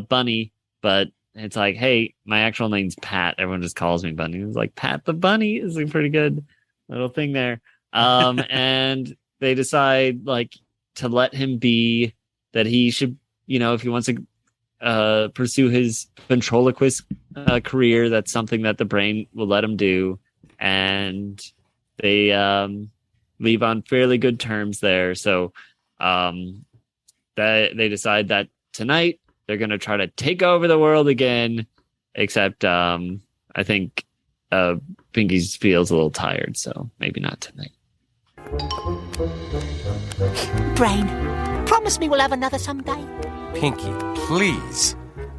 Bunny, but it's like, "Hey, my actual name's Pat." Everyone just calls me Bunny. It's like, Pat the Bunny is a pretty good little thing there. And they decide like to let him be, that he should, if he wants to pursue his ventriloquist career, that's something that the Brain will let him do. And they leave on fairly good terms there. So that they decide that tonight they're going to try to take over the world again, except I think Pinky feels a little tired, so maybe not tonight. Brain, promise me we'll have another someday. Pinky, please.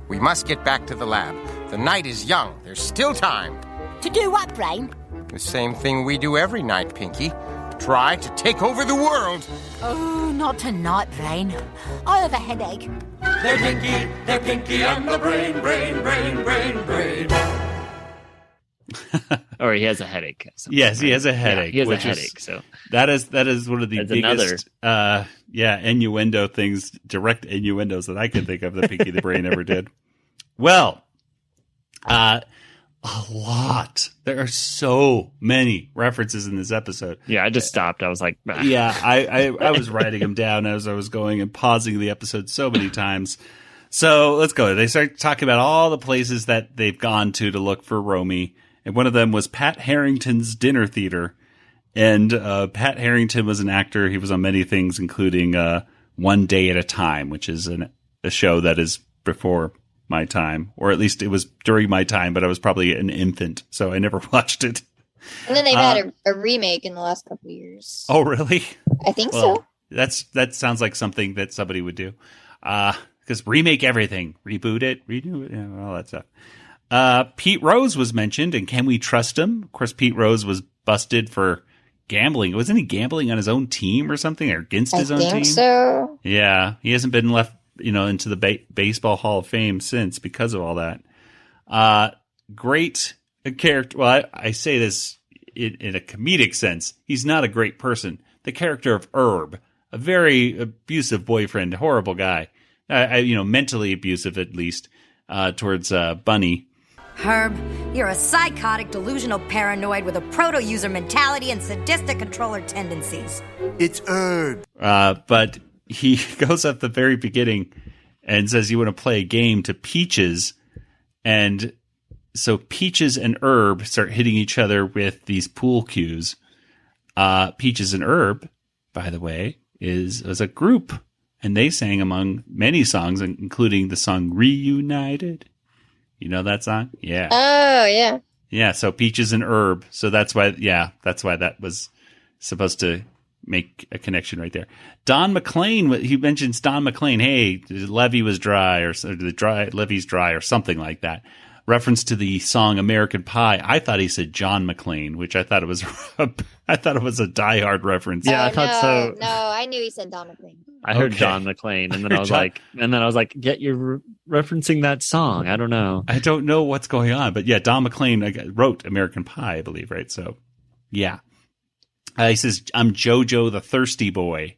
We must get back to the lab. The night is young. There's still time. To do what, Brain? The same thing we do every night, Pinky. Try to take over the world. Oh, not tonight, Brain. I have a headache. They're Pinky and the Brain, Brain. Or he has a headache. Yes, he has a headache. Yeah, he has a headache. So that is one of the biggest innuendo things, direct innuendos that I can think of that Pinky the Brain ever did. Well, a lot. There are so many references in this episode. Yeah, I just stopped. I was like, bah. Yeah, I was writing them down as I was going and pausing the episode so many times. So let's go. They start talking about all the places that they've gone to look for Romy. And one of them was Pat Harrington's Dinner Theater. And Pat Harrington was an actor. He was on many things, including One Day at a Time, which is a show that is before my time, or at least it was during my time, but I was probably an infant, so I never watched it. And then they've had a remake in the last couple of years. Oh, really? I think so. That sounds like something that somebody would do. Because remake everything, reboot it, redo it, all that stuff. Pete Rose was mentioned, and can we trust him? Of course, Pete Rose was busted for gambling. Wasn't he gambling on his own team or something, or against his own team? I think so. Yeah, he hasn't been left, into the Baseball Hall of Fame since because of all that. Great character. Well, I say this in a comedic sense. He's not a great person. The character of Herb, a very abusive boyfriend, horrible guy. Mentally abusive at least towards Bunny. Herb, you're a psychotic, delusional paranoid with a proto-user mentality and sadistic controller tendencies. It's Herb. But he goes at the very beginning and says you want to play a game to Peaches. And so Peaches and Herb start hitting each other with these pool cues. Peaches and Herb, by the way, was a group. And they sang among many songs, including the song Reunited. You know that song? Yeah. Oh, yeah. Yeah, so Peaches and Herb. So that's why that was supposed to make a connection right there. Don McLean, he mentions Don McLean. Hey, the levee was dry, or the levee's dry, or something like that. Reference to the song American Pie. I thought he said John McClane, which I thought it was a Die-Hard reference. Yeah, I thought so. No, I knew he said Don McLean. I heard John McClane, and then I was like, "Get you're referencing that song." I don't know. I don't know what's going on, but yeah, Don McClane wrote American Pie, I believe, right? So, yeah. He says, "I'm JoJo the Thirsty Boy."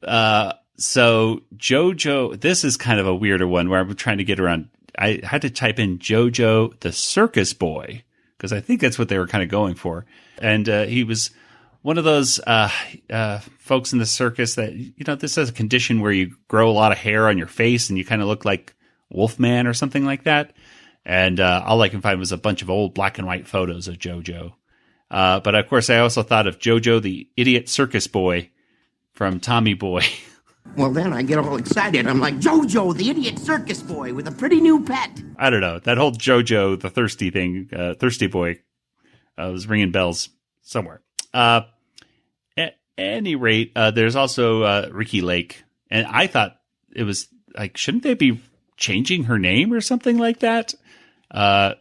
So JoJo, this is kind of a weirder one where I'm trying to get around. I had to type in JoJo the Circus Boy because I think that's what they were kind of going for, and he was one of those folks in the circus that, this is a condition where you grow a lot of hair on your face and you kind of look like Wolfman or something like that. And all I can find was a bunch of old black and white photos of JoJo. But of course, I also thought of JoJo, the idiot circus boy from Tommy Boy. Well, then I get all excited. I'm like, JoJo, the idiot circus boy with a pretty new pet. I don't know. That whole JoJo, the thirsty thing, thirsty boy, was ringing bells somewhere. At any rate, there's also Ricky Lake. And I thought it was like, shouldn't they be changing her name or something like that? And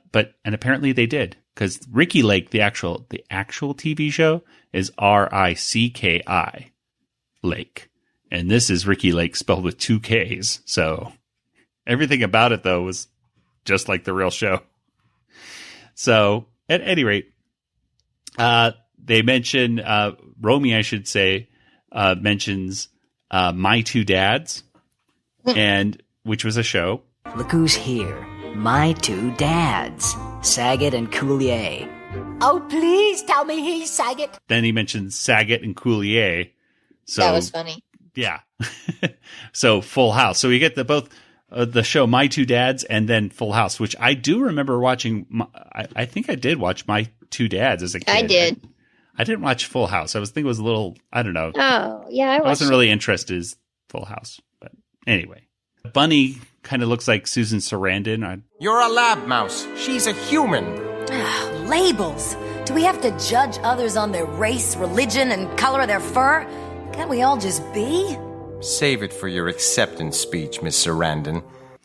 apparently they did. Because Ricky Lake, the actual TV show, is Ricki Lake. And this is Ricky Lake spelled with 2 Ks. So everything about it, though, was just like the real show. So at any rate, they mention, Romy, I should say, mentions My Two Dads, and which was a show. Look who's here. My two dads, Saget and Coulier. Oh, please tell me he's Saget. Then he mentions Saget and Coulier. So that was funny. Yeah. So Full House. So we get both the show My Two Dads and then Full House, which I do remember watching. I think I did watch My Two Dads as a kid. I did. I didn't watch Full House. I was thinking it was a little, I don't know. Oh, yeah. I wasn't really interested in Full House. But anyway, Bunny kind of looks like Susan Sarandon. You're a lab mouse. She's a human. Labels. Do we have to judge others on their race, religion, and color of their fur? Can't we all just be? Save it for your acceptance speech, Miss Sarandon.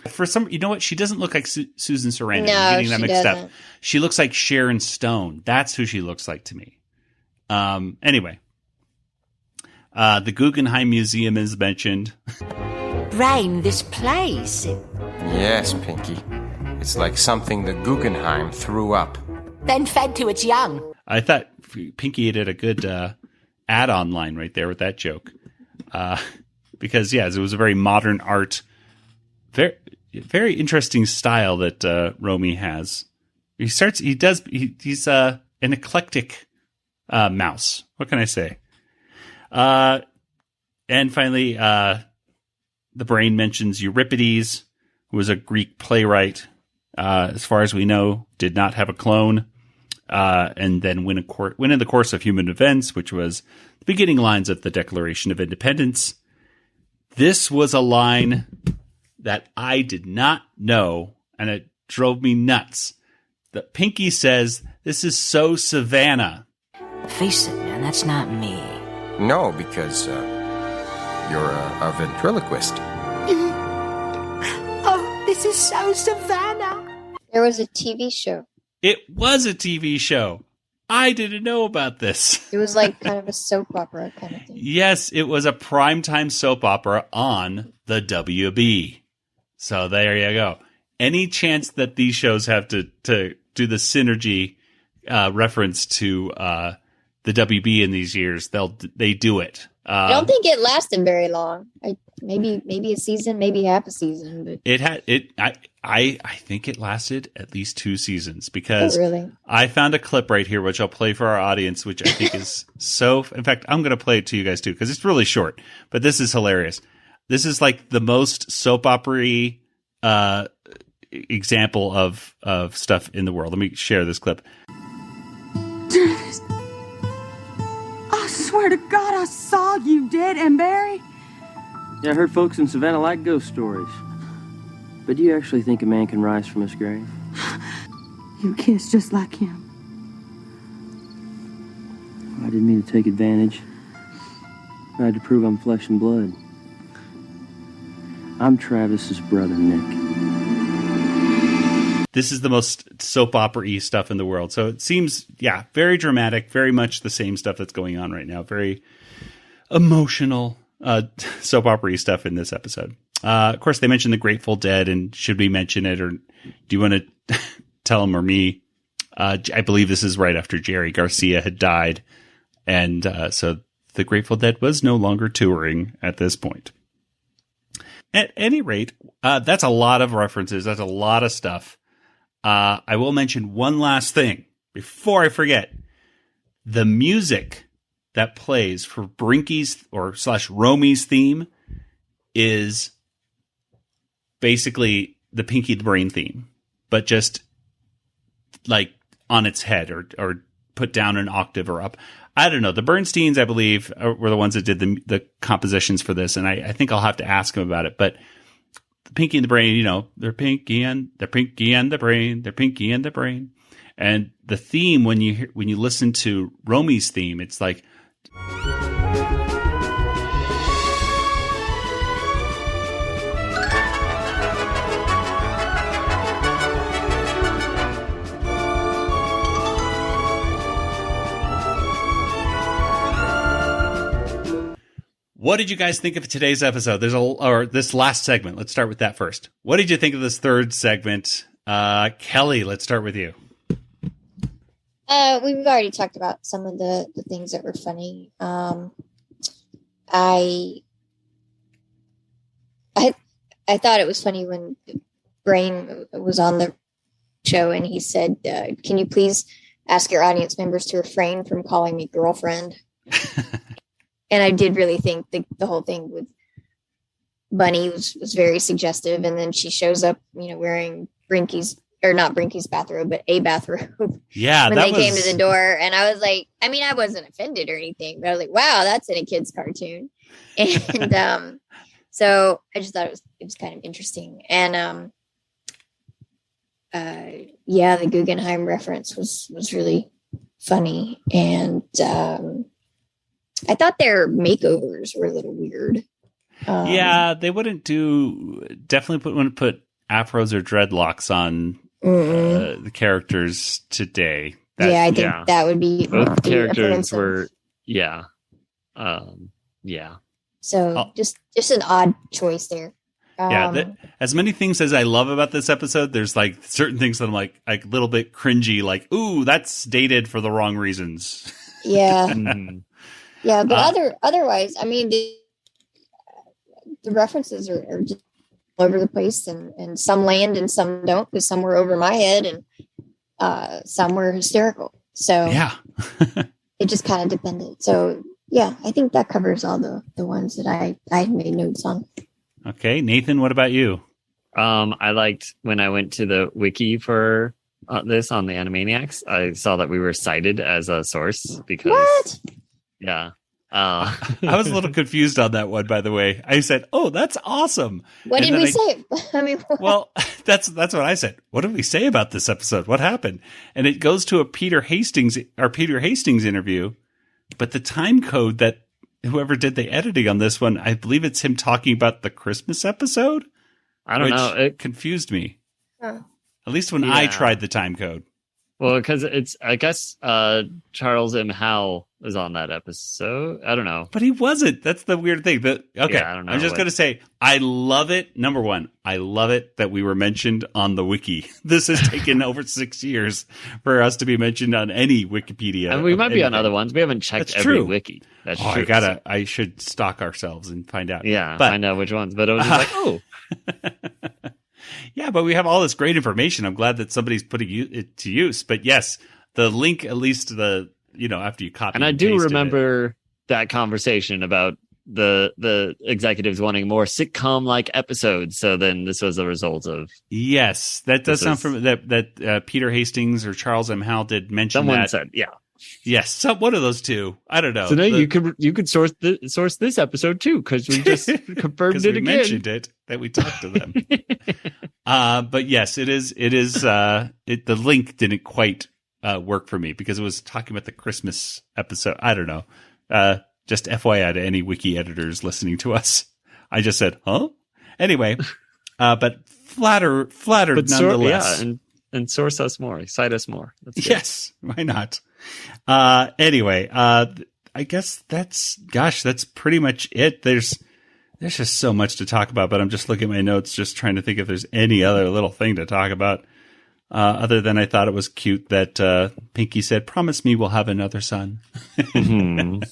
For some, you know what? She doesn't look like Susan Sarandon. No, I'm getting that mixed doesn't. up. She looks like Sharon Stone. That's who she looks like to me. Anyway, the Guggenheim Museum is mentioned. Brain, this place. Yes, Pinky. It's like something the Guggenheim threw up. Then fed to its young. I thought Pinky did a good add-on line right there with that joke. Because, yes, it was a very modern art, very, very interesting style that Romy has. He's an eclectic mouse. What can I say? And finally, the brain mentions Euripides, who was a Greek playwright. As far as we know, did not have a clone. And then win in the course of human events, which was the beginning lines of the Declaration of Independence. This was a line that I did not know, and it drove me nuts. That Pinky says, "This is so Savannah." Face it, man, that's not me. No, because you're a ventriloquist. Oh, this is so Savannah. There was a TV show. It was a TV show. I didn't know about this. It was like kind of a soap opera kind of thing. Yes, it was a primetime soap opera on the WB. So there you go. Any chance that these shows have to do the synergy reference to the WB in these years, they do it. I don't think it lasted very long. Maybe a season, maybe half a season. But I think it lasted at least 2 seasons because really? I found a clip right here which I'll play for our audience, which I think is so. In fact, I'm going to play it to you guys too because it's really short, but this is hilarious. This is like the most soap opera-y example of stuff in the world. Let me share this clip. I swear to God, I saw you dead and buried. Yeah, I heard folks in Savannah like ghost stories. But do you actually think a man can rise from his grave? You kiss just like him. I didn't mean to take advantage. I had to prove I'm flesh and blood. I'm Travis's brother, Nick. This is the most soap opera-y stuff in the world. So it seems, very dramatic, very much the same stuff that's going on right now. Very emotional soap opera-y stuff in this episode. Of course, they mentioned the Grateful Dead, and should we mention it, or do you want to tell them or me? I believe this is right after Jerry Garcia had died, and so the Grateful Dead was no longer touring at this point. At any rate, that's a lot of references. That's a lot of stuff. I will mention one last thing before I forget. The music that plays for Brinky's or / Romy's theme is basically the Pinky the Brain theme, but just like on its head or put down an octave or up. I don't know. The Bernsteins, I believe, were the ones that did the compositions for this, and I think I'll have to ask them about it. But the Pinky and the Brain, they're Pinky and the Brain, they're Pinky and the Brain, and the theme when you listen to Romy's theme, it's like. What did you guys think of today's episode? This last segment. Let's start with that first. What did you think of this third segment? Kelly, let's start with you. We've already talked about some of the things that were funny. I thought it was funny when Brain was on the show and he said, "Can you please ask your audience members to refrain from calling me girlfriend?" And I did really think the whole thing with Bunny was very suggestive. And then she shows up, wearing not Brinky's bathrobe, but a bathrobe. Yeah, when they came to the door. And I was like, I wasn't offended or anything, but I was like, wow, that's in a kid's cartoon. And so I just thought it was kind of interesting. And the Guggenheim reference was really funny. And I thought their makeovers were a little weird. They wouldn't wouldn't put afros or dreadlocks on the characters today. I think that would be both characters were So just an odd choice there. As many things as I love about this episode, there's like certain things that I'm like a little bit cringy, like, ooh, that's dated for the wrong reasons. Yeah. Yeah, but otherwise, the references are just all over the place, and some land and some don't, because some were over my head and some were hysterical. So it just kind of depended. So I think that covers all the ones that I made notes on. Okay, Nathan, what about you? I liked when I went to the wiki for this on the Animaniacs. I saw that we were cited as a source because. What? Yeah. I was a little confused on that one, by the way. I said, "Oh, that's awesome." What did we say? I mean, well, that's what I said. What did we say about this episode? What happened? And it goes to a Peter Hastings interview, but the time code that whoever did the editing on this one, I believe it's him talking about the Christmas episode. I don't know. It confused me. Huh. At least when I tried the time code. Well, because I guess Charles M. Howell was on that episode. I don't know. But he wasn't. That's the weird thing. Okay, I don't know. I'm just going to say, I love it. Number one, I love it that we were mentioned on the wiki. This has taken over 6 years for us to be mentioned on any Wikipedia. And we might be on other ones. We haven't checked every wiki. That's true. I should stalk ourselves and find out. Yeah, find out which ones. But it was just like, oh. Yeah, but we have all this great information. I'm glad that somebody's putting it to use. But yes, the link, at least after you copy and I do remember that conversation about the executives wanting more sitcom-like episodes. So then this was a result of. Yes, that does sound familiar. That Peter Hastings or Charles M. Howell did mention someone that. said, yeah. Yes, one of those two. I don't know. So now you could source this episode too, because we just confirmed it again. Mentioned it that we talked to them. But yes, it is. The link didn't quite work for me because it was talking about the Christmas episode. I don't know. Just FYI to any wiki editors listening to us. I just said, huh? Anyway, but flattered nonetheless. And source us more, cite us more. Yes, why not? Anyway, I guess that's pretty much it. There's just so much to talk about, but I'm just looking at my notes, just trying to think if there's any other little thing to talk about. Other than I thought it was cute that Pinky said, "Promise me we'll have another son." Mm-hmm.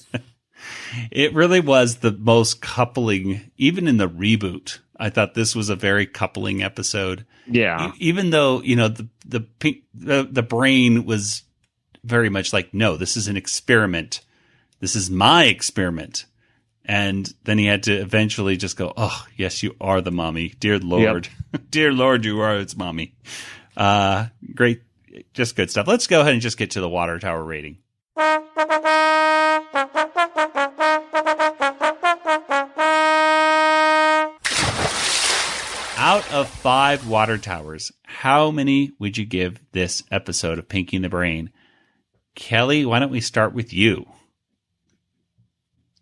It really was the most coupling, even in the reboot. I thought this was a very coupling episode. Yeah. Even though, the brain was very much like, no, this is an experiment. This is my experiment. And then he had to eventually just go, oh, yes, you are the mommy. Dear Lord. Yep. Dear Lord, you are its mommy. Great. Just good stuff. Let's go ahead and just get to the water tower rating. Out of 5 water towers, how many would you give this episode of Pinky and the Brain? Kelly, why don't we start with you?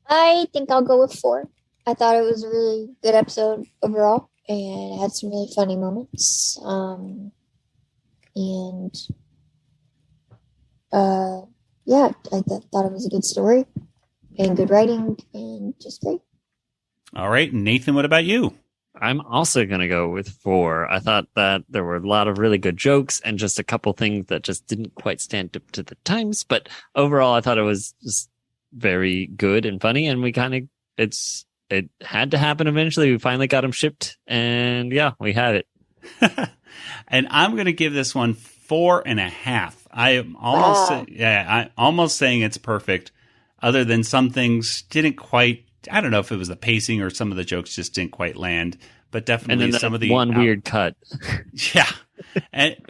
I think I'll go with 4. I thought it was a really good episode overall, and it had some really funny moments. I thought it was a good story and good writing and just great. All right, Nathan, what about you? I'm also going to go with 4. I thought that there were a lot of really good jokes and just a couple things that just didn't quite stand up to the times. But overall, I thought it was just very good and funny. And it had to happen eventually. We finally got them shipped. And yeah, we had it. And I'm going to give this one 4.5. I am almost saying it's perfect. Other than some things didn't quite. I don't know if it was the pacing or some of the jokes just didn't quite land, but definitely and then some of the one weird cut. Yeah,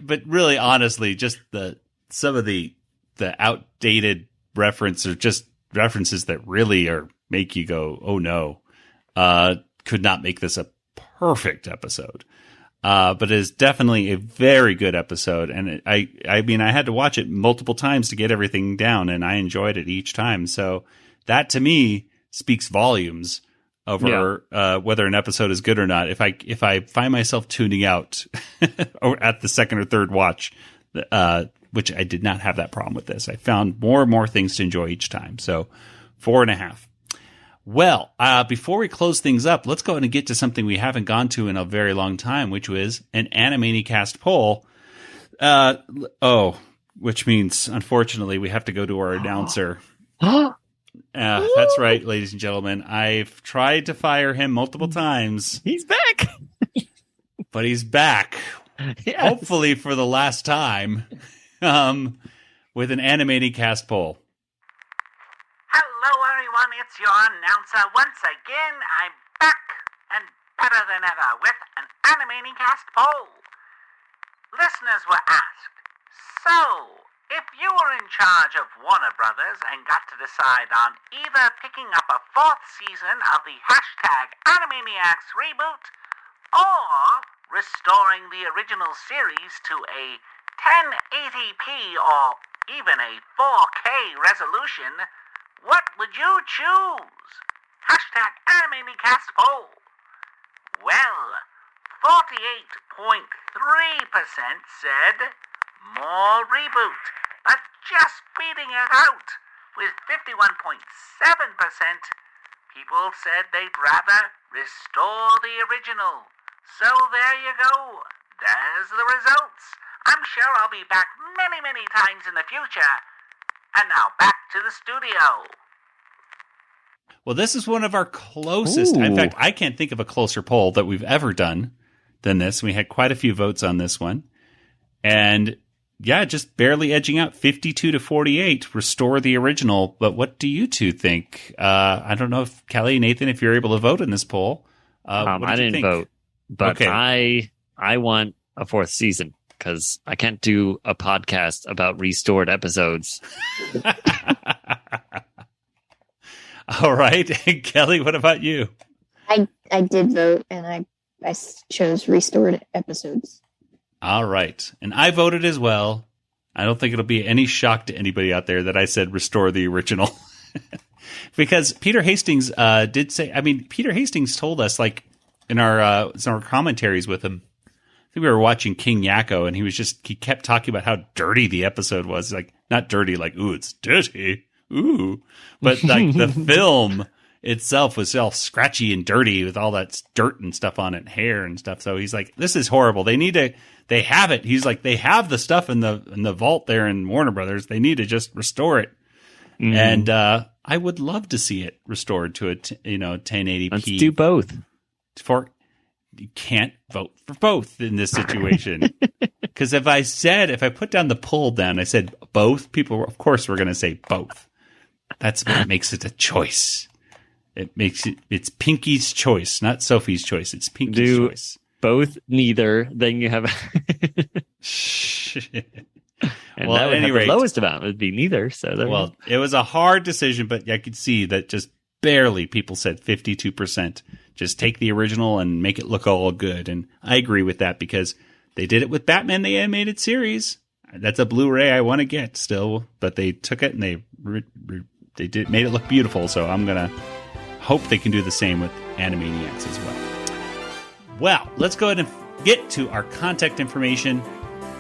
but really, honestly, just some of the outdated reference or just references that really make you go, oh no, could not make this a perfect episode. But it is definitely a very good episode, and I had to watch it multiple times to get everything down, and I enjoyed it each time. So that to me speaks volumes over whether an episode is good or not. If I find myself tuning out or at the second or third watch, which I did not have that problem with this, I found more and more things to enjoy each time. So 4.5. Well, before we close things up, let's go ahead and get to something we haven't gone to in a very long time, which was an Animanicast poll. Which means, unfortunately, we have to go to our announcer. That's right, ladies and gentlemen. I've tried to fire him multiple times. He's back. But he's back. Yes. Hopefully for the last time. With an Animanicast poll. Hello, everyone. It's your announcer once again. I'm back and better than ever with an Animanicast poll. Listeners were asked, so, If you were in charge of Warner Brothers and got to decide on either picking up a 4th season of the #Animaniacs reboot or restoring the original series to a 1080p or even a 4K resolution, what would you choose? #Animaniacast poll. Well, 48.3% said more reboot, but just beating it out with 51.7%. People said they'd rather restore the original. So there you go. There's the results. I'm sure I'll be back many, many times in the future. And now back to the studio. Well, this is one of our closest. In fact, I can't think of a closer poll that we've ever done than this. We had quite a few votes on this one. And yeah, just barely edging out 52 to 48. Restore the original. But what do you two think? I don't know if Kelly, Nathan, if you're able to vote in this poll. I didn't vote, but okay. I want a 4th season because I can't do a podcast about restored episodes. All right. Kelly, what about you? I did vote, and I chose restored episodes. All right. And I voted as well. I don't think it'll be any shock to anybody out there that I said restore the original. Because Peter Hastings did say, Peter Hastings told us, like, in our commentaries with him, I think we were watching King Yakko, and he kept talking about how dirty the episode was. Like, not dirty, like, ooh, it's dirty. Ooh. But, like, the film itself was all scratchy and dirty with all that dirt and stuff on it, hair and stuff. So he's like, this is horrible. They have it. He's like, they have the stuff in the vault there in Warner Brothers. They need to just restore it. Mm. And I would love to see it restored to a 1080p. Let's do both. You can't vote for both in this situation. Because if I put down the poll down, I said both, people, of course, were going to say both. That's what makes it a choice. It's Pinky's choice, not Sophie's choice. It's Pinky's choice. Both, neither, then you have. And well, that would at any have rate, the lowest amount would be neither. So it was a hard decision, but I could see that just barely people said 52%. Just take the original and make it look all good. And I agree with that because they did it with Batman the Animated Series. That's a Blu-ray I want to get still, but they took it and they made it look beautiful. So I'm gonna hope they can do the same with Animaniacs as well. Well, let's go ahead and get to our contact information.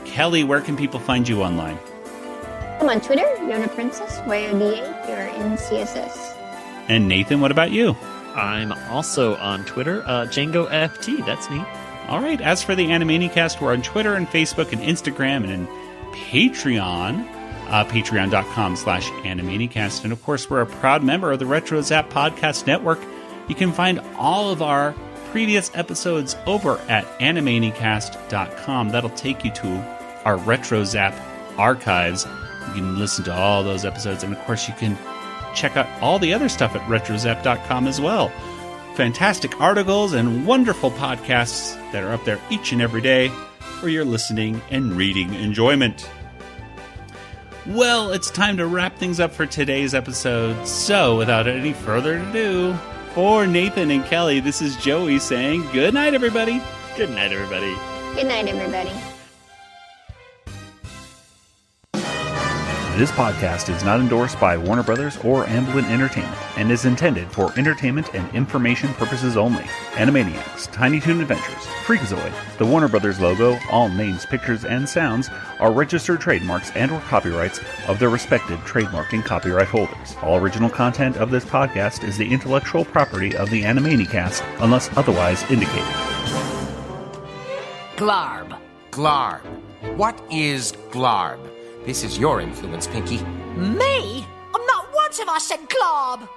Kelly, where can people find you online? I'm on Twitter, Yoda Princess, YODA, you're in CSS. And Nathan, what about you? I'm also on Twitter, Django FT. That's me. All right. As for the Animanicast, we're on Twitter and Facebook and Instagram and in Patreon, patreon.com/Animanicast. And of course, we're a proud member of the Retro Zap Podcast Network. You can find all of our previous episodes over at Animanicast.com. That'll take you to our Retro Zap archives. You can listen to all those episodes. And of course, you can check out all the other stuff at retrozap.com as well. Fantastic articles and wonderful podcasts that are up there each and every day for your listening and reading enjoyment. Well, it's time to wrap things up for today's episode. So, without any further ado, for Nathan and Kelly, this is Joey saying good night, everybody. Good night, everybody. Good night, everybody. This podcast is not endorsed by Warner Brothers or Amblin Entertainment and is intended for entertainment and information purposes only. Animaniacs, Tiny Toon Adventures, Freakazoid, the Warner Brothers logo, all names, pictures, and sounds are registered trademarks and or copyrights of their respective trademark and copyright holders. All original content of this podcast is the intellectual property of the Animanicast unless otherwise indicated. Glarb. Glarb. What is Glarb? This is your influence, Pinky. Me? Not once have I said glob.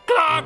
Glarb!